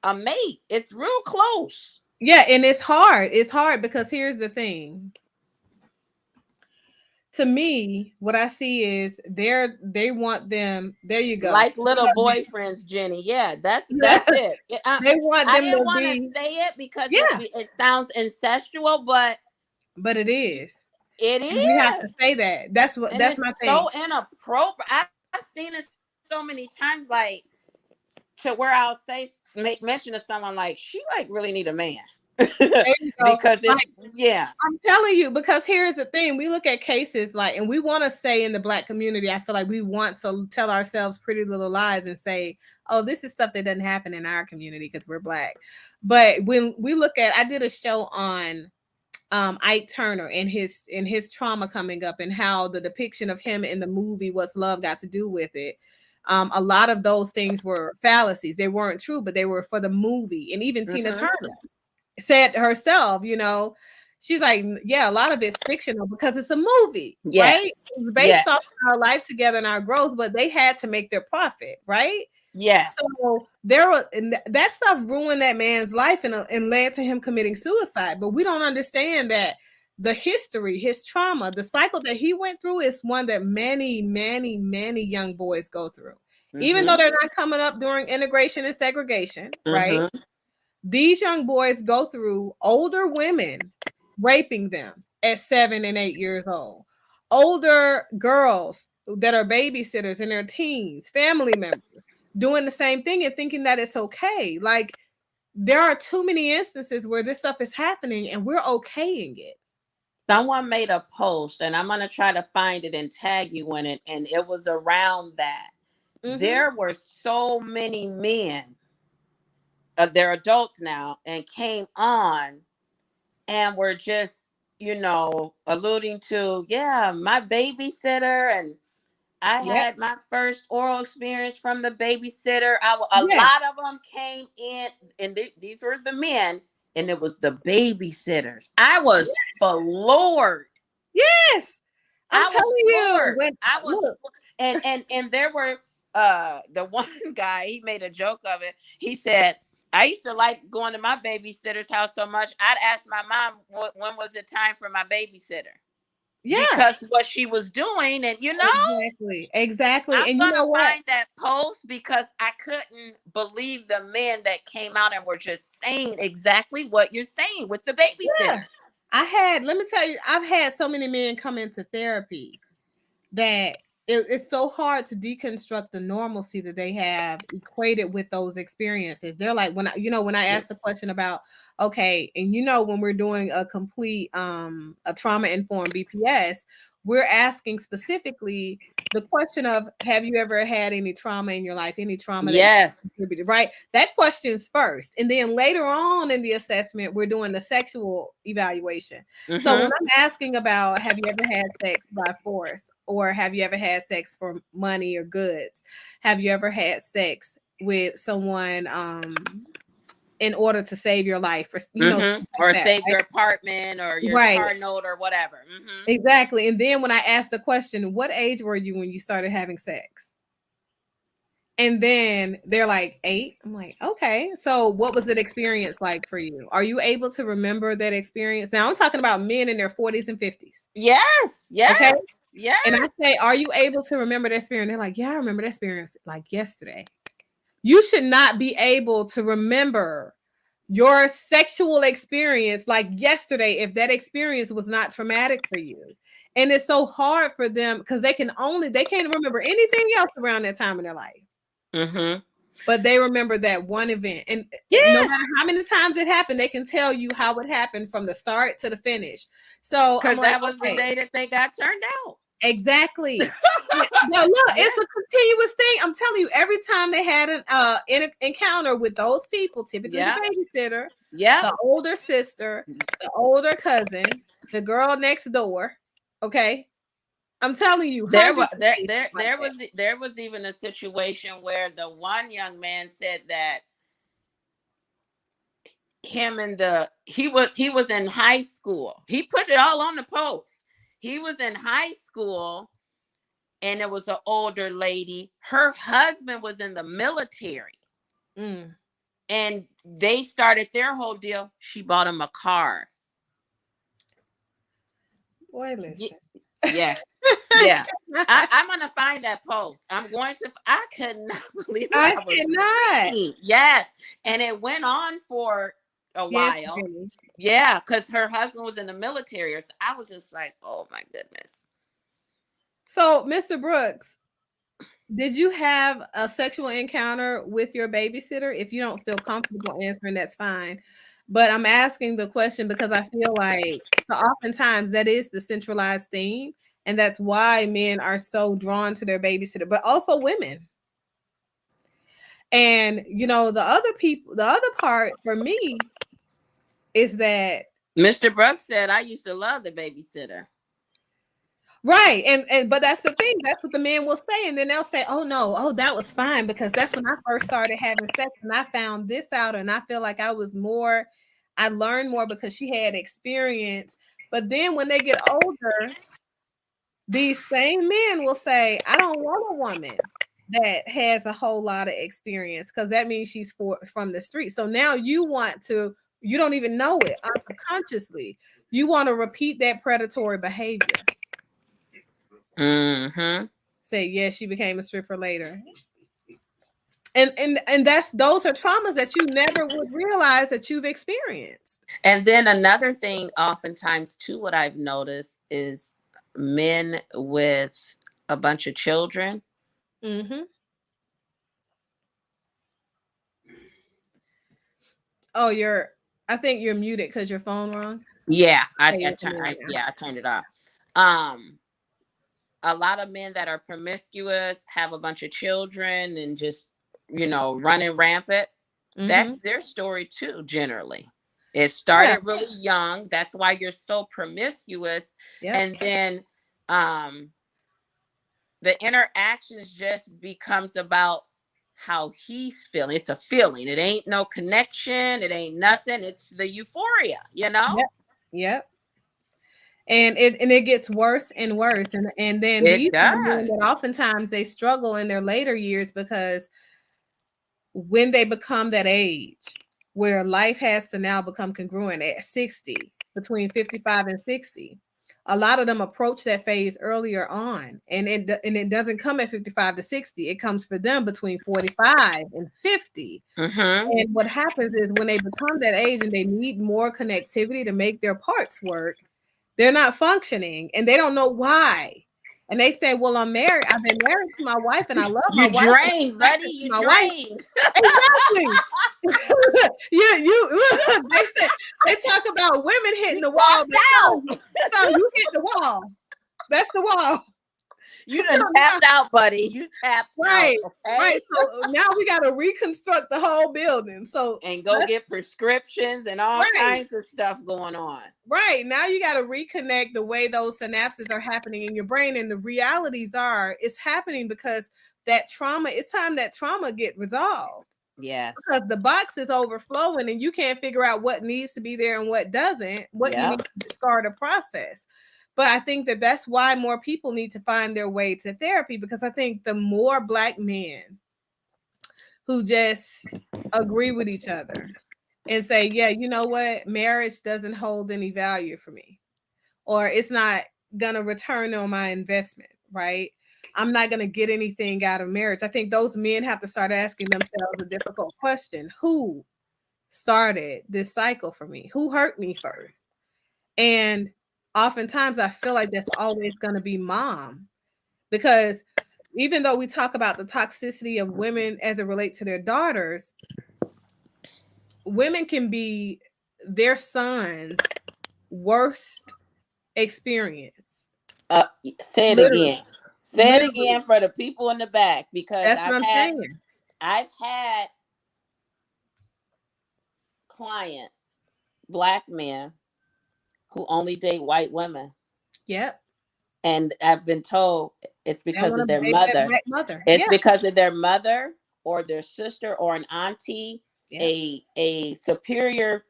B: a mate. It's real close.
A: Yeah, and it's hard. It's hard because here's the thing. To me, what I see is they want them. There you go.
B: Like little boyfriends, Jenny. Yeah, that's it.
A: They want them.
B: I didn't want to say it because it sounds incestual, but
A: it is.
B: It is.
A: You have to say that. That's my thing.
B: So inappropriate. I've seen it so many times, like to where I'll make mention of someone like she like really need a man. Because
A: I'm telling you, because here's the thing, we look at cases like, and we want to say in the Black community, I feel like we want to tell ourselves pretty little lies and say, oh, this is stuff that doesn't happen in our community because we're Black. But when we look at, I did a show on Ike Turner and his trauma coming up and how the depiction of him in the movie What's Love Got to Do with It. A lot of those things were fallacies. They weren't true, but they were for the movie. And even Tina Turner. said herself, she's like, yeah, a lot of it's fictional because it's a movie, right?
B: Yes.
A: It's based off
B: Yes.
A: of our life together and our growth, but they had to make their profit, right?
B: Yes.
A: So that stuff ruined that man's life and led to him committing suicide. But we don't understand that the history, his trauma, the cycle that he went through is one that many, many, many young boys go through. Even though they're not coming up during integration and segregation, right? These young boys go through older women raping them at 7 and 8 years old, older girls that are babysitters in their teens, family members doing the same thing and thinking that it's okay. Like, there are too many instances where this stuff is happening and we're okaying it.
B: Someone made a post, and I'm going to try to find it and tag you in it, and it was around that. There were so many men, they're adults now, and came on and were just, alluding to, yeah, my babysitter, and I had my first oral experience from the babysitter. A lot of them came in, and these were the men, and it was the babysitters. I was floored.
A: Yes, I'm telling you.
B: I was, and there were the one guy. He made a joke of it. He said, I used to like going to my babysitter's house so much. I'd ask my mom when was it time for my babysitter. Yeah, because what she was doing, and
A: exactly.
B: I'm
A: and
B: gonna find that post because I couldn't believe the men that came out and were just saying exactly what you're saying with the babysitter.
A: Let me tell you, I've had so many men come into therapy that it's so hard to deconstruct the normalcy that they have equated with those experiences. They're like, when I ask the question about, okay, and when we're doing a complete a trauma-informed BPS, we're asking specifically the question of, have you ever had any trauma in your life, any trauma that contributed, right? That question's first. And then later on in the assessment, we're doing the sexual evaluation. So when I'm asking about, have you ever had sex by force, or have you ever had sex for money or goods? Have you ever had sex with someone in order to save your life, or
B: or save your apartment or your car note or whatever.
A: Exactly. And then when I asked the question, what age were you when you started having sex? And then they're like 8. I'm like, okay, so what was that experience like for you? Are you able to remember that experience? Now I'm talking about men in their 40s and 50s.
B: Yes. Okay.
A: Yeah. And I say, are you able to remember that experience? They're like, yeah, I remember that experience like yesterday. You should not be able to remember your sexual experience like yesterday if that experience was not traumatic for you. And it's so hard for them because they can't remember anything else around that time in their life. But they remember that one event. And no matter how many times it happened, they can tell you how it happened from the start to the finish. So
B: because that was the day that they got turned out.
A: Exactly. Now look, it's a continuous thing. I'm telling you, every time they had an encounter with those people, typically the babysitter, the older sister, the older cousin, the girl next door. Okay, I'm telling you,
B: there was even a situation where the one young man said that he was in high school. He put it all on the post. He was in high school, and it was an older lady. Her husband was in the military. And they started their whole deal. She bought him a car.
A: Boy, listen.
B: Yeah. I'm going to find that post. I could not believe it.
A: I cannot.
B: Reading. Yes. And it went on for a while. Really. Yeah, because her husband was in the military. So I was just like, oh my goodness.
A: So, Mr. Brooks, did you have a sexual encounter with your babysitter? If you don't feel comfortable answering, that's fine. But I'm asking the question because I feel like so oftentimes that is the centralized theme. And that's why men are so drawn to their babysitter, but also women. And, the other part for me is that
B: Mr. Brooks said, I used to love the babysitter.
A: Right. But that's the thing. That's what the men will say. And then they'll say, oh, no. Oh, that was fine because that's when I first started having sex and I found this out. And I feel like I I learned more because she had experience. But then when they get older, these same men will say, I don't want a woman that has a whole lot of experience because that means she's from the street. So now you don't even know it unconsciously. You want to repeat that predatory behavior.
B: Mm-hmm.
A: Say, yes, she became a stripper later. And those are traumas that you never would realize that you've experienced.
B: And then another thing, oftentimes too, what I've noticed is men with a bunch of children.
A: Mm-hmm. Oh, I think you're muted because your phone rung.
B: Yeah, I turned it off. A lot of men that are promiscuous, have a bunch of children, and just, running rampant.
A: Mm-hmm.
B: That's their story too, generally. It started really young. That's why you're so promiscuous.
A: Yep.
B: And then the interactions just becomes about how he's feeling. It's a feeling. It ain't no connection. It ain't nothing. It's the euphoria,
A: Yep. And it gets worse and worse. And then these are the men that oftentimes they struggle in their later years because when they become that age where life has to now become congruent at 60, between 55 and 60, a lot of them approach that phase earlier on. And it doesn't come at 55 to 60. It comes for them between 45 and 50.
B: Mm-hmm.
A: And what happens is when they become that age and they need more connectivity to make their parts work, they're not functioning and they don't know why. And they say, well, I've been married to my wife and I love my wife.
B: You drained, buddy. You drained.
A: Exactly. They talk about women hitting the wall. So you hit the wall. That's the wall.
B: You done tapped out, buddy. You tapped out. Okay?
A: Right. So now we got to reconstruct the whole building. And
B: go get prescriptions and all kinds of stuff going on.
A: Right. Now you got to reconnect the way those synapses are happening in your brain. And the realities are it's happening because that trauma, it's time that trauma get resolved.
B: Yes.
A: Because the box is overflowing and you can't figure out what needs to be there and what doesn't, what you need to start a process. But I think that that's why more people need to find their way to therapy, because I think the more Black men who just agree with each other and say, yeah, you know what, marriage doesn't hold any value for me, or it's not going to return on my investment, right? I'm not going to get anything out of marriage. I think those men have to start asking themselves a difficult question. Who started this cycle for me? Who hurt me first? And oftentimes I feel like that's always going to be mom, because even though we talk about the toxicity of women as it relates to their daughters, women can be their son's worst experience.
B: Say it again. Say it again for the people in the back, because
A: that's what I'm saying.
B: I've had clients, Black men, who only date white women.
A: Yep.
B: And I've been told it's because of their mother. It's because of their mother or their sister or an auntie, a superior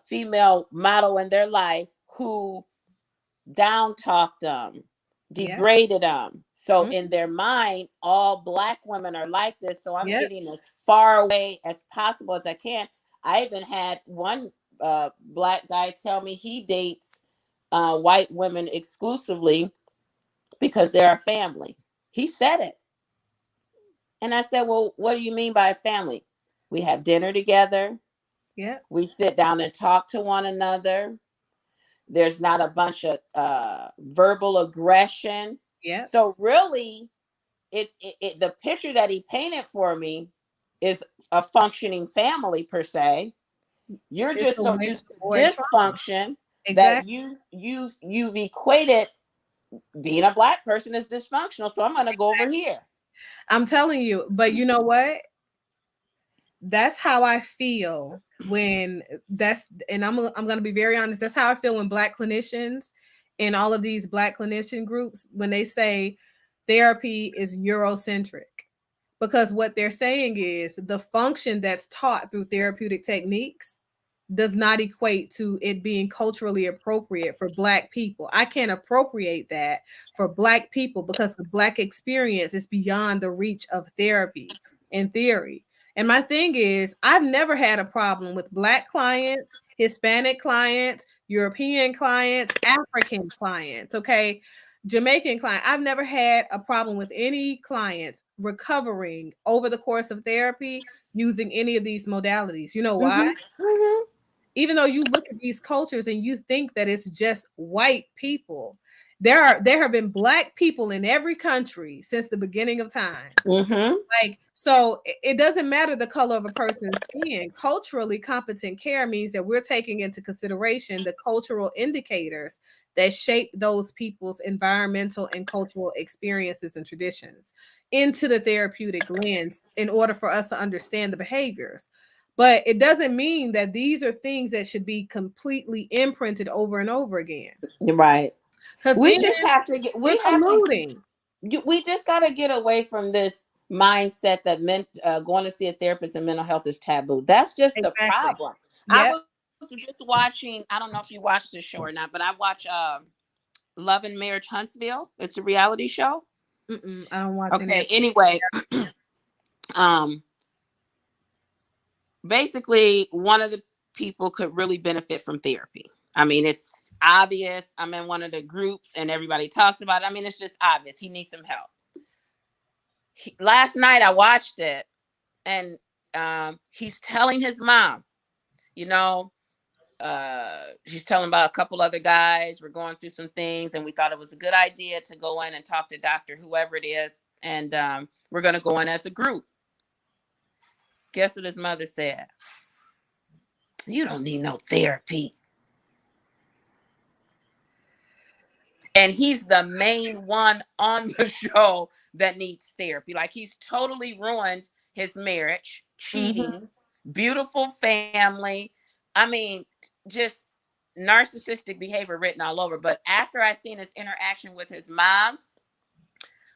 B: female model in their life who down talked them, degraded them. So in their mind, all Black women are like this. So I'm getting as far away as possible as I can. I even had one Black guy tell me he dates white women exclusively because they're a family. He said it. And I said, well, what do you mean by a family? We have dinner together.
A: Yeah.
B: We sit down and talk to one another. There's not a bunch of verbal aggression.
A: Yeah.
B: So really, the picture that he painted for me is a functioning family per se. You're just so used to dysfunction that you've equated being a Black person as dysfunctional. So I'm going to go over here.
A: I'm telling you, but you know what? That's how I feel when and I'm going to be very honest. That's how I feel when Black clinicians and all of these Black clinician groups, when they say therapy is Eurocentric, because what they're saying is the function that's taught through therapeutic techniques does not equate to it being culturally appropriate for Black people. I can't appropriate that for Black people because the Black experience is beyond the reach of therapy in theory. And my thing is, I've never had a problem with Black clients, Hispanic clients, European clients, African clients, okay? Jamaican client. I've never had a problem with any clients recovering over the course of therapy using any of these modalities. You know why? Even though you look at these cultures and you think that it's just white people, there have been Black people in every country since the beginning of time. Like, so it doesn't matter the color of a person's skin. Culturally competent care means that we're taking into consideration the cultural indicators that shape those people's environmental and cultural experiences and traditions into the therapeutic lens in order for us to understand the behaviors. But it doesn't mean that these are things that should be completely imprinted over and over again.
B: Right.
A: Because
B: we just have to get, we just got to get away from this mindset that going to see a therapist and mental health is taboo. That's just the problem. Yep. I was just watching, I don't know if you watched this show or not, but I watch Love and Marriage Huntsville. It's a reality show.
A: I don't watch
B: Okay, anyway. Basically, one of the people could really benefit from therapy. I mean, it's obvious. I'm in one of the groups and everybody talks about it. I mean, it's just obvious. He needs some help. Last night I watched it and he's telling his mom, you know, he's telling about a couple other guys. We're going through some things and we thought it was a good idea to go in and talk to Dr. whoever it is. And we're going to go in as a group. Guess what his mother said? You don't need no therapy. And he's the main one on the show that needs therapy. Like, he's totally ruined his marriage, cheating, beautiful family. I mean, just narcissistic behavior written all over. But after I seen his interaction with his mom,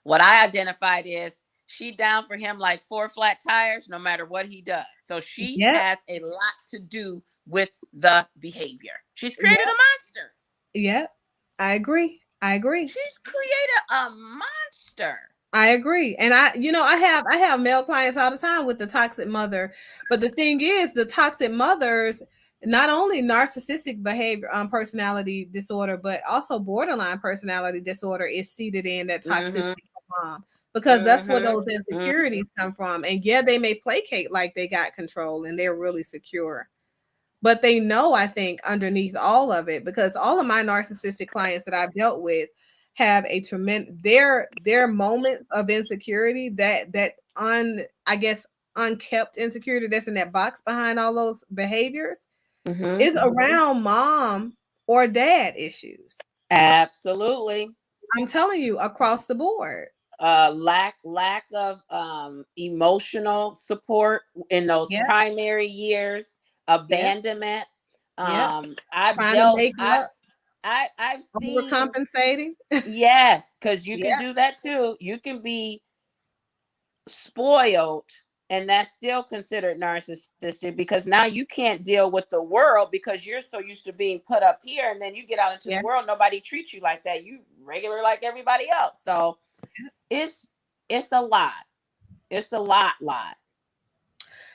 B: what I identified is she down for him like 4 flat tires, no matter what he does. So she has a lot to do with the behavior. She's created a monster.
A: Yep, I agree.
B: She's created a monster.
A: I agree. And I have male clients all the time with the toxic mother. But the thing is, the toxic mothers, not only narcissistic behavior, personality disorder, but also borderline personality disorder is seated in that toxicity mom. Because that's where those insecurities come from. And yeah, they may placate like they got control and they're really secure. But they know, I think, underneath all of it, because all of my narcissistic clients that I've dealt with have a tremendous, their moments of insecurity, that unkept insecurity that's in that box behind all those behaviors is around mom or dad issues.
B: Absolutely.
A: I'm telling you, across the board.
B: Lack of emotional support in those primary years, abandonment. I've seen
A: compensating.
B: Yes, because you can do that too. You can be spoiled and that's still considered narcissistic, because now you can't deal with the world because you're so used to being put up here, and then you get out into the world, nobody treats you like that. You regular like everybody else. So it's a lot. It's a lot.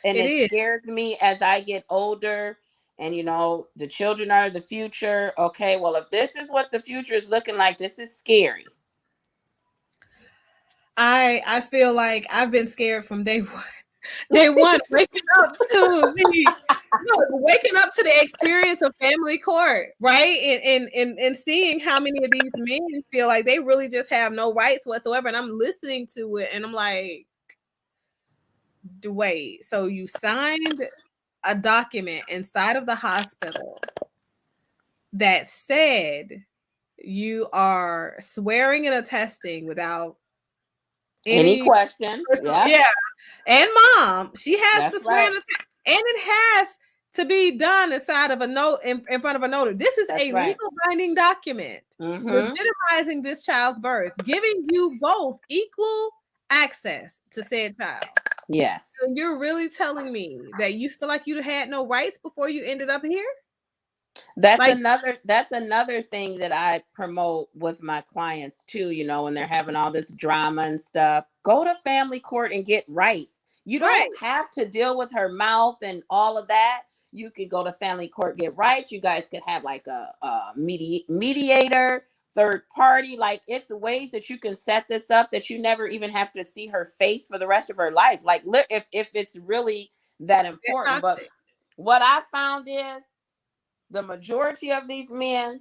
B: And it scares me as I get older. And, the children are the future. Okay, well, if this is what the future is looking like, this is scary.
A: I feel like I've been scared from day one. Day one, waking up to the experience of family court, right? And seeing how many of these men feel like they really just have no rights whatsoever. And I'm listening to it and I'm like, wait, so you signed a document inside of the hospital that said you are swearing and attesting without
B: any question.
A: And mom, she has to swear and it has to be done inside of a note in front of a notary. This is legal binding document legitimizing this child's birth, giving you both equal access to said child.
B: Yes.
A: So you're really telling me that you feel like you had no rights before you ended up here? Like,
B: That's another thing that I promote with my clients too, when they're having all this drama and stuff. Go to family court and get rights. You
A: right.
B: don't have to deal with her mouth and all of that. You could go to family court, get rights. You guys could have like a mediator, third party. Like, it's ways that you can set this up that you never even have to see her face for the rest of her life. Like, if it's really that important. But what I found is the majority of these men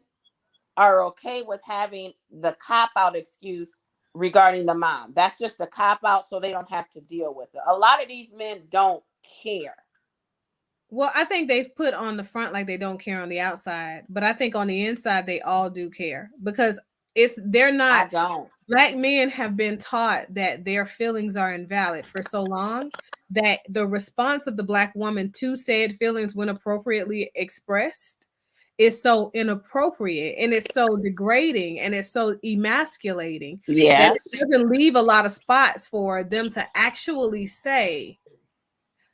B: are okay with having the cop-out excuse regarding the mom. That's just a cop-out so they don't have to deal with it. A lot of these men don't care.
A: Well, I think they've put on the front like they don't care on the outside, but I think on the inside they all do care, because they're not.
B: I don't.
A: Black men have been taught that their feelings are invalid for so long that the response of the Black woman to said feelings, when appropriately expressed, is so inappropriate, and it's so degrading, and it's so emasculating.
B: Yes.
A: That it doesn't leave a lot of spots for them to actually say,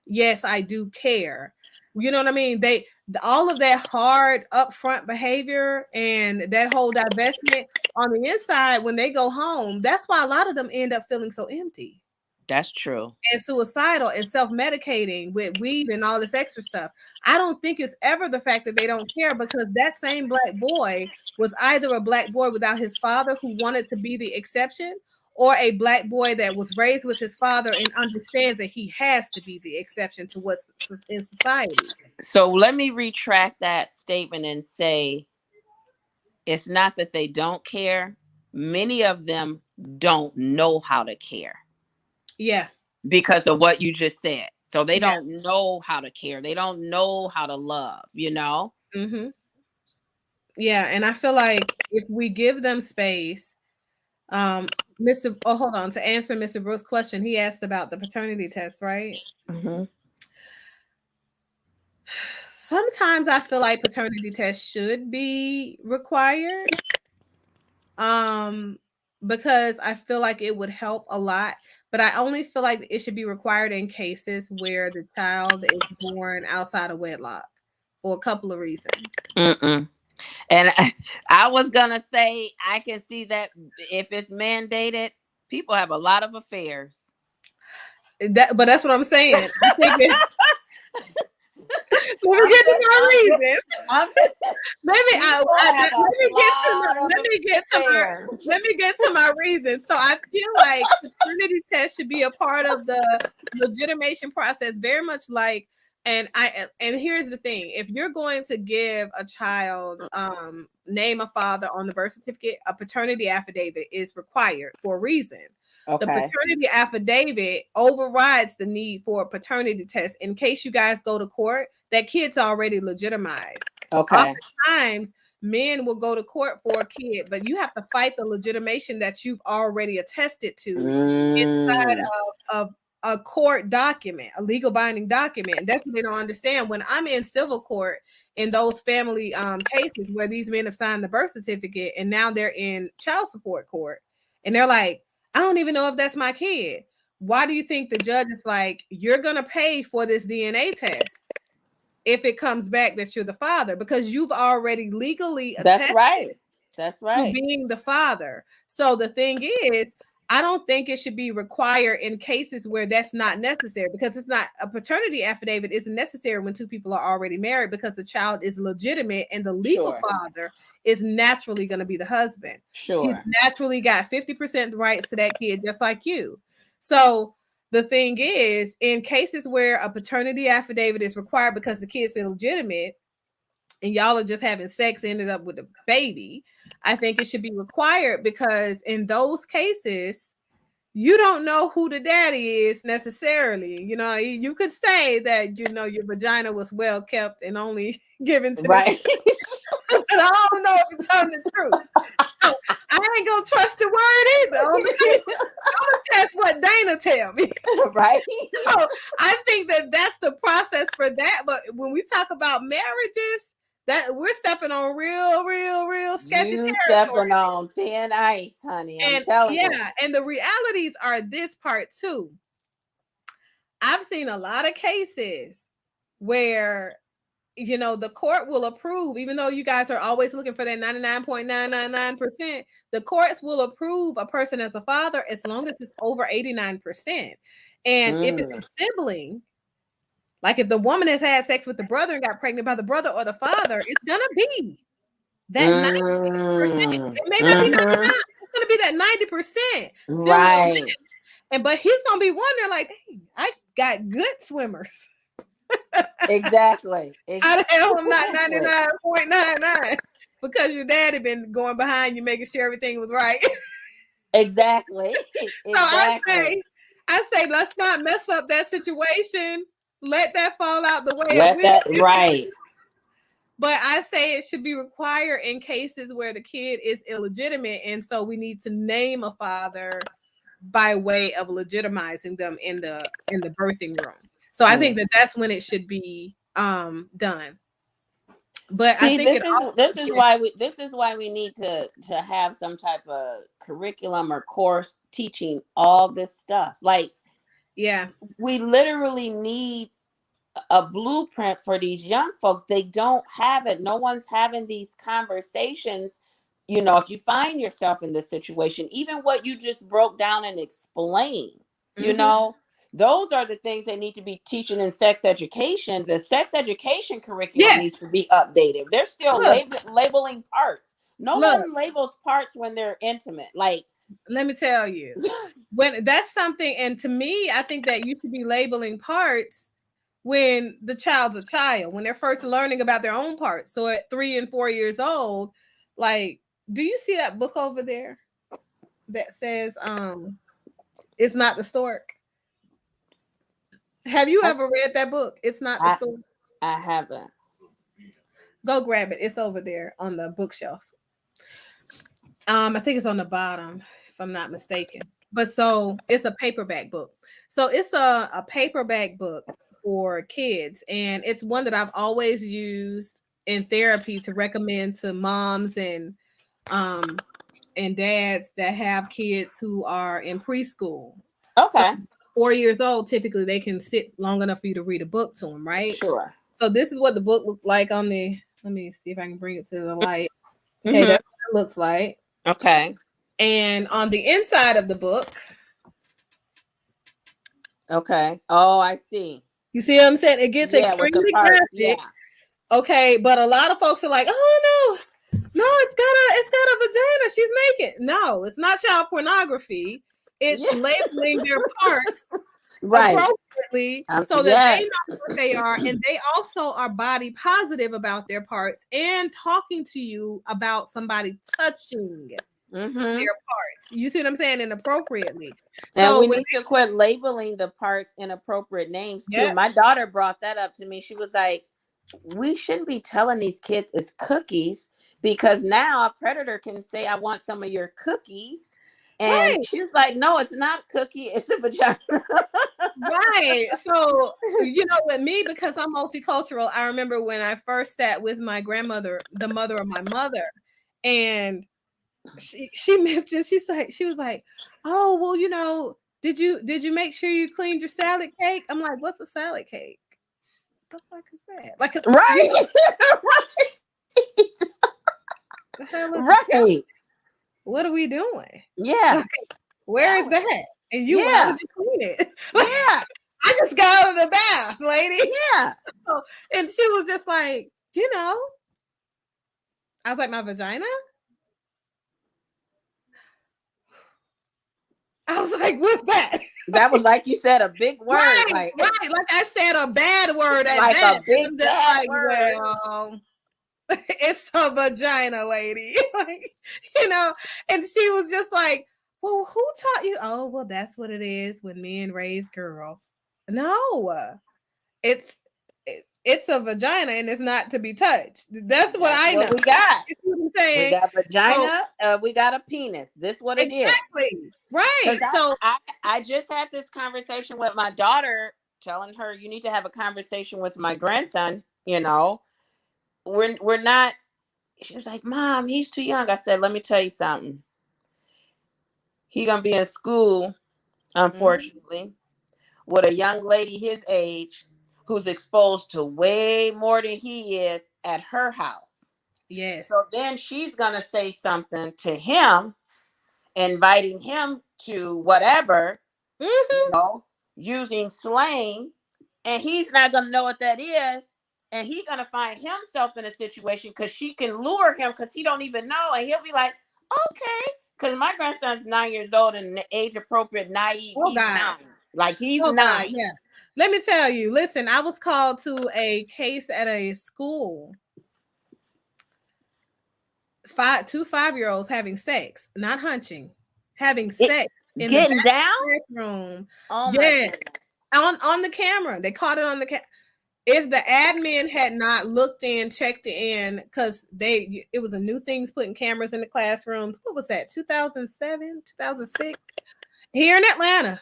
A: yes, I do care. You know what I mean? All of that hard upfront behavior and that whole divestment on the inside, when they go home, that's why a lot of them end up feeling so empty.
B: That's true.
A: And suicidal and self-medicating with weed and all this extra stuff. I don't think it's ever the fact that they don't care, because that same Black boy was either a Black boy without his father who wanted to be the exception, or a Black boy that was raised with his father and understands that he has to be the exception to what's in society.
B: So let me retract that statement and say, it's not that they don't care. Many of them don't know how to care.
A: Yeah.
B: Because of what you just said. So they don't know how to care. They don't know how to love,
A: Mm-hmm. Yeah. And I feel like if we give them space, hold on, to answer Mr. Brooks' question, he asked about the paternity test, right?
B: Mm-hmm.
A: Sometimes I feel like paternity tests should be required. Because I feel like it would help a lot, but I only feel like it should be required in cases where the child is born outside of wedlock for a couple of reasons.
B: Mm-mm. And I was gonna say, I can see that if it's mandated, people have a lot of affairs.
A: But that's what I'm saying. I think let me get to my reasons. Let me get to my reasons. So I feel like paternity test should be a part of the legitimation process, very much like. And here's the thing: if you're going to give a child name a father on the birth certificate, a paternity affidavit is required for a reason. Okay. The paternity affidavit overrides the need for a paternity test in case you guys go to court. That kid's already legitimized.
B: Okay.
A: Oftentimes, men will go to court for a kid, but you have to fight the legitimation that you've already attested to inside of a court document, a legal binding document. That's what they don't understand. When I'm in civil court in those family cases where these men have signed the birth certificate and now they're in child support court, and they're like, I don't even know if that's my kid. Why do you think the judge is like, you're going to pay for this DNA test if it comes back that you're the father? Because you've already legally attested to being the father. So the thing is, I don't think it should be required in cases where that's not necessary, because it's not a paternity affidavit isn't necessary when two people are already married, because the child is legitimate and the legal father is naturally going to be the husband. He's naturally got 50% rights to that kid, just like you. So the thing is, in cases where a paternity affidavit is required because the kid's illegitimate and y'all are just having sex, ended up with a baby, I think it should be required, because in those cases, you don't know who the daddy is necessarily. You could say that, your vagina was well kept and only given to but I don't know if you're telling the truth. So I ain't gonna trust the word either. I'm gonna test what Dana tell me.
B: Right.
A: So I think that that's the process for that. But when we talk about marriages, that we're stepping on real sketchy
B: You
A: territory.
B: stepping on thin ice, honey. I'm
A: And
B: telling you.
A: yeah, and the realities are this part too. I've seen a lot of cases where the court will approve, even though you guys are always looking for that 99.999%, the courts will approve a person as a father as long as it's over 89%. And if it's a sibling, like if the woman has had sex with the brother and got pregnant by the brother or the father, it's gonna be that 90%. It may not be 99, it's gonna be that 90%.
B: Right.
A: But he's gonna be wondering, like, hey, I got good swimmers.
B: Exactly.
A: How the hell I'm not 99.99? Because your daddy been going behind you, making sure everything was right.
B: Exactly.
A: So I say, let's not mess up that situation. Let that fall out the way.
B: Right.
A: But I say it should be required in cases where the kid is illegitimate, and so we need to name a father by way of legitimizing them in the birthing room. So I think that's when it should be done. But
B: see,
A: I think
B: this is why we need to have some type of curriculum or course teaching all this stuff. Like,
A: yeah,
B: we literally need a blueprint for these young folks. They don't have it. No one's having these conversations. If you find yourself in this situation, even what you just broke down and explained, those are the things they need to be teaching in sex education. The sex education curriculum needs to be updated. They're still labeling parts. No one labels parts when they're intimate. Like,
A: let me tell you, when that's something, and to me, I think that you should be labeling parts when the child's a child, when they're first learning about their own parts. So at 3 and 4 years old, like, do you see that book over there that says It's Not the Stork? Have you ever read that book? It's Not the Stork.
B: I haven't.
A: Go grab it. It's over there on the bookshelf. I think it's on the bottom, if I'm not mistaken. But so it's a paperback book. So it's a paperback book for kids, and it's one that I've always used in therapy to recommend to moms and dads that have kids who are in preschool.
B: Okay.
A: So 4 years old, typically they can sit long enough for you to read a book to them, right?
B: Sure.
A: So this is what the book looked like on the, let me see if I can bring it to the light. Okay, that's what it looks like.
B: Okay.
A: And on the inside of the book.
B: Okay. Oh, I see.
A: You see what I'm saying? It gets extremely graphic. Yeah. Okay, but a lot of folks are like, oh no, it's got a vagina. She's naked. No, it's not child pornography. It's labeling their parts appropriately so that they know what they are, and they also are body positive about their parts and talking to you about somebody touching their parts. You see what I'm saying? Inappropriately.
B: And so we need to quit labeling the parts inappropriate names too. Yeah. My daughter brought that up to me. She was like, we shouldn't be telling these kids it's cookies, because now a predator can say, I want some of your cookies. And she was like, no, it's not a cookie, it's a vagina.
A: Right. So, with me, because I'm multicultural, I remember when I first sat with my grandmother, the mother of my mother, and she mentioned, she was like, oh, well, did you make sure you cleaned your salad cake? I'm like, what's a salad cake? What the fuck is that? Like,
B: right.
A: What are we doing?
B: Yeah.
A: Like, where is that? And why would you clean it? Yeah. I just got out of the bath, lady.
B: Yeah.
A: And she was just like, I was like, my vagina? I was like, what's that?
B: That was, like you said, a big word.
A: Right. Like I said, a bad word.
B: Like a big bad word.
A: Well, it's a vagina, lady. And she was just like, well, who taught you? Oh, well, that's what it is when men raise girls. No, it's a vagina, and it's not to be touched. That's what I know.
B: We got.
A: What I'm saying.
B: We got vagina. We got a penis. This is what it is.
A: Exactly. Right.
B: So I just had this conversation with my daughter, telling her you need to have a conversation with my grandson. we're not. She was like, Mom, he's too young. I said, let me tell you something. He gonna be in school, unfortunately, with a young lady his age who's exposed to way more than he is at her house.
A: Yes.
B: So then she's gonna say something to him, inviting him to whatever, using slang, and he's not gonna know what that is. And he's gonna find himself in a situation because she can lure him because he don't even know, and he'll be like, okay. Because my grandson's 9 years old and age appropriate, naive.
A: Oh,
B: He's
A: God.
B: 9. Like he's
A: Oh,
B: 9.
A: God, yeah. Let me tell you, listen, I was called to a case at a school. Two 5-year-olds having sex, not hunching, having sex in
B: Getting
A: the
B: down?
A: bathroom.
B: Oh my
A: Yes,
B: goodness.
A: on the camera. They caught it on the camera. If the admin had not looked in, checked in, because it was a new things putting cameras in the classrooms. What was that? 2007, 2006, here in Atlanta.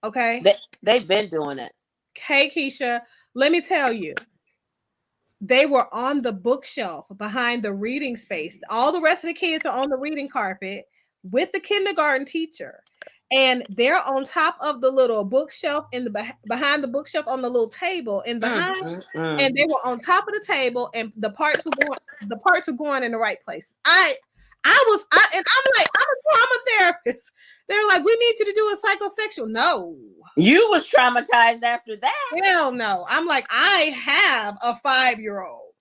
A: Okay,
B: They've been doing it.
A: Hey, Keisha, let me tell you, they were on the bookshelf behind the reading space. All the rest of the kids are on the reading carpet with the kindergarten teacher. And they're on top of the little bookshelf in the behind the bookshelf on the little table and behind, and they were on top of the table, and the parts were going in the right place. And I'm like, I'm a trauma therapist. They were like, we need you to do a psychosexual. No.
B: You was traumatized after that.
A: Hell no. I'm like, I have a 5-year-old.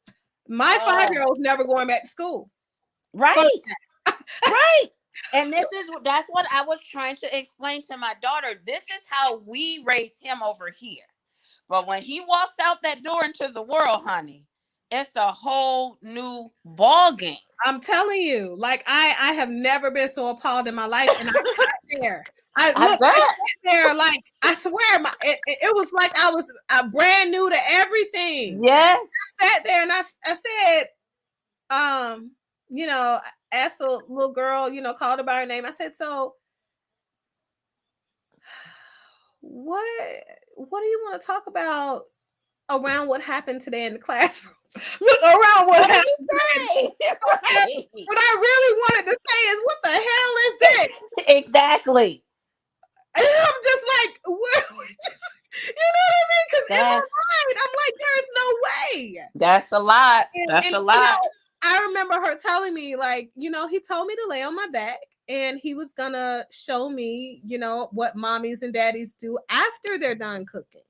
A: My 5-year-old's never going back to school.
B: Right. Right. And that's what I was trying to explain to my daughter. This is how we raise him over here. But when he walks out that door into the world, honey, it's a whole new ball game.
A: I'm telling you, like I have never been so appalled in my life, and I sat there. I sat there like I swear, it was like I was brand new to everything.
B: Yes,
A: I sat there and I said, asked a little girl, called her by her name. I said, so what do you want to talk about around what happened today in the classroom? Look around what happened today. Right. What I really wanted to say is, what the hell is this?
B: Exactly.
A: And I'm just like, what? You know what I mean? Because in my mind, I'm like, there's no way.
B: That's a lot. That's a lot.
A: I remember her telling me, like, he told me to lay on my back, and he was gonna show me, what mommies and daddies do after they're done cooking.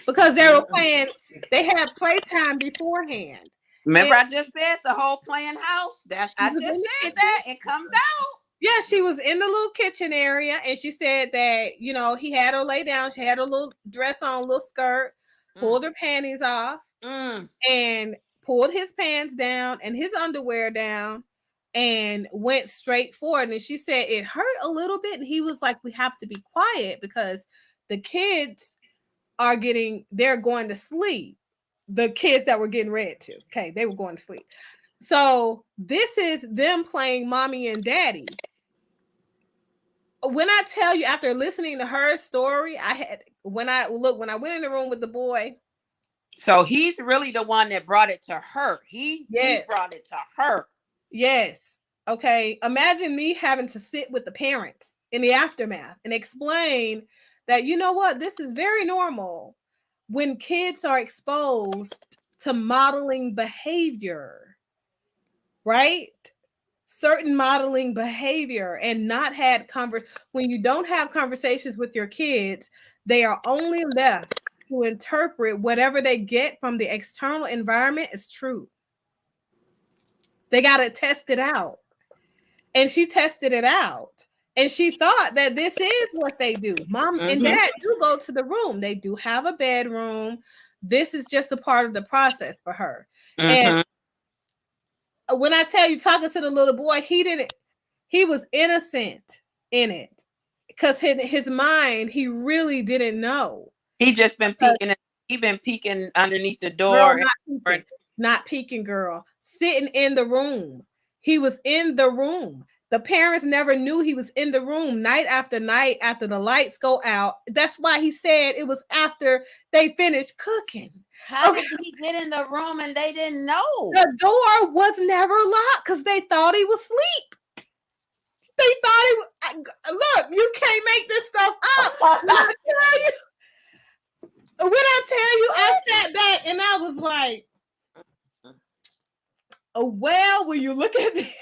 A: Because they were playing, they had playtime beforehand.
B: Remember, I just said the whole playing house. I just said that. It comes out.
A: Yeah, she was in the little kitchen area, and she said that, he had her lay down. She had her little dress on, little skirt, pulled her panties off, and pulled his pants down and his underwear down, and went straight forward. And she said it hurt a little bit, and he was like, we have to be quiet because the kids they're going to sleep. The kids that were getting read to, okay, they were going to sleep. So this is them playing mommy and daddy. When I tell you, after listening to her story, when I went in the room with the boy.
B: So he's really the one that brought it to her. He brought it to her.
A: Yes. Okay. Imagine me having to sit with the parents in the aftermath and explain that, this is very normal when kids are exposed to modeling behavior, right? Certain modeling behavior, and not had when you don't have conversations with your kids, they are only left to interpret whatever they get from the external environment as true. They got to test it out. And she tested it out. And she thought that this is what they do. Mom and dad do go to the room. They do have a bedroom. This is just a part of the process for her. And when I tell you, talking to the little boy, he was innocent in it. Because his mind, he really didn't know.
B: He just been peeking. He been peeking underneath the door.
A: Not peeking, girl. Sitting in the room. He was in the room. The parents never knew he was in the room night after night after the lights go out. That's why he said it was after they finished cooking.
B: How did he get in the room and they didn't know?
A: The door was never locked because they thought he was asleep. They thought he was. Look, you can't make this stuff up. When I tell you, I sat back and I was like, oh, well, when you look at this,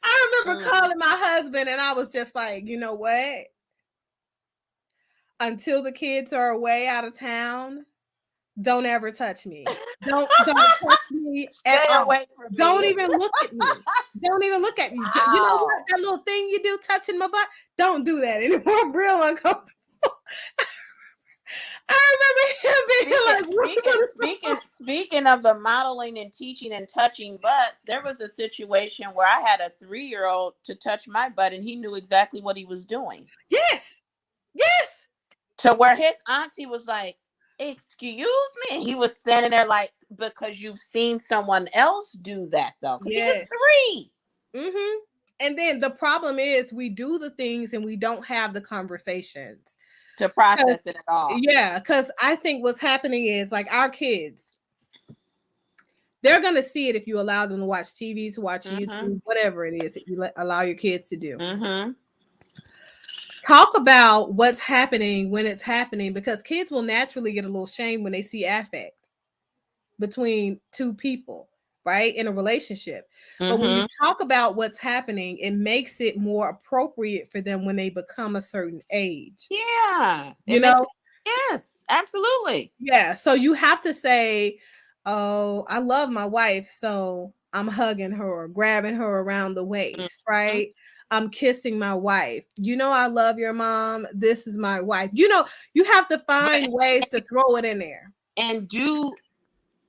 A: I remember calling my husband and I was just like, you know what? Until the kids are away out of town, don't ever touch me. Don't touch me at all. Don't even look at me. Don't even look at me. Wow. You know what? That little thing you do touching my butt, don't do that anymore. I'm real uncomfortable. I remember him being
B: speaking of the modeling and teaching and touching butts, there was a situation where I had a 3-year-old to touch my butt and he knew exactly what he was doing.
A: Yes.
B: To where his auntie was like, excuse me. And he was standing there like, because you've seen someone else do that though. Because he was 3.
A: Mm-hmm. And then the problem is we do the things and we don't have the conversations
B: to process it at all.
A: Yeah, because I think what's happening is like our kids, they're going to see it if you allow them to watch TV, to watch YouTube, whatever it is that you allow your kids to do. Talk about what's happening when it's happening, because kids will naturally get a little shame when they see affect between two people, right, in a relationship. But when you talk about what's happening, it makes it more appropriate for them when they become a certain age.
B: Yeah.
A: You know?
B: Yes, absolutely.
A: Yeah. So you have to say, oh, I love my wife, so I'm hugging her or grabbing her around the waist, right? I'm kissing my wife. You know, I love your mom. This is my wife. You know, you have to find ways to throw it in there.
B: And do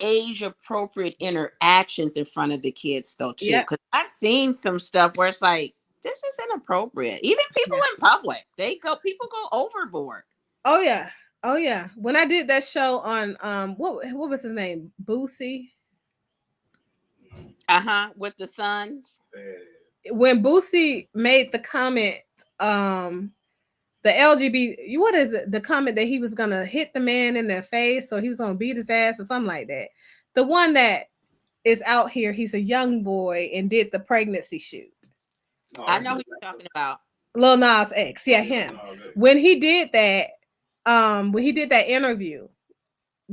B: age appropriate interactions in front of the kids though too, because I've seen some stuff where it's like, this is inappropriate. Even people in public, people go overboard.
A: Oh yeah. When I did that show on what was his name, Boosie,
B: with the sons,
A: when Boosie made the comment, the LGBT, what is it? The comment that he was gonna hit the man in the face, so he was gonna beat his ass or something like that. The one that is out here, he's a young boy and did the pregnancy shoot.
B: I know who you're talking about.
A: Lil Nas X, yeah, him. When he did that interview,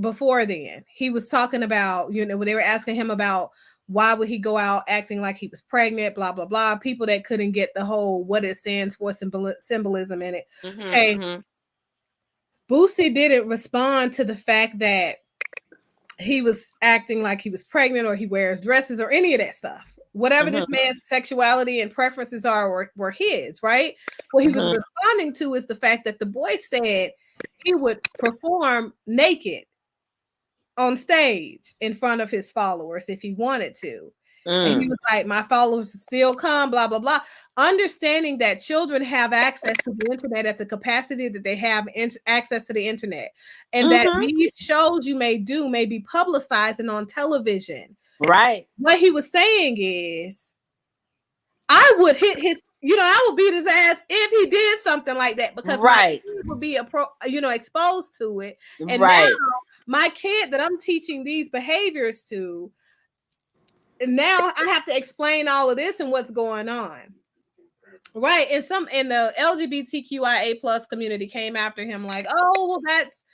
A: before then, he was talking about, you know, when they were asking him about why would he go out acting like he was pregnant, blah, blah, blah. People that couldn't get the whole what it stands for symbolism in it. Boosie didn't respond to the fact that he was acting like he was pregnant or he wears dresses or any of that stuff. Whatever this man's sexuality and preferences are were his, right? What he was responding to is the fact that the boy said he would perform naked on stage in front of his followers if he wanted to. And he was like, my followers still come, blah, blah, blah. Understanding that children have access to the internet at the capacity that they have access to the internet. And that these shows you may do may be publicized and on television.
B: Right.
A: What he was saying is, I would hit his, you know, I would beat his ass if he did something like that, because my kid would be exposed to it. And now my kid that I'm teaching these behaviors to, and now I have to explain all of this and what's going on. Right. And the LGBTQIA plus community came after him like, oh, well, that's,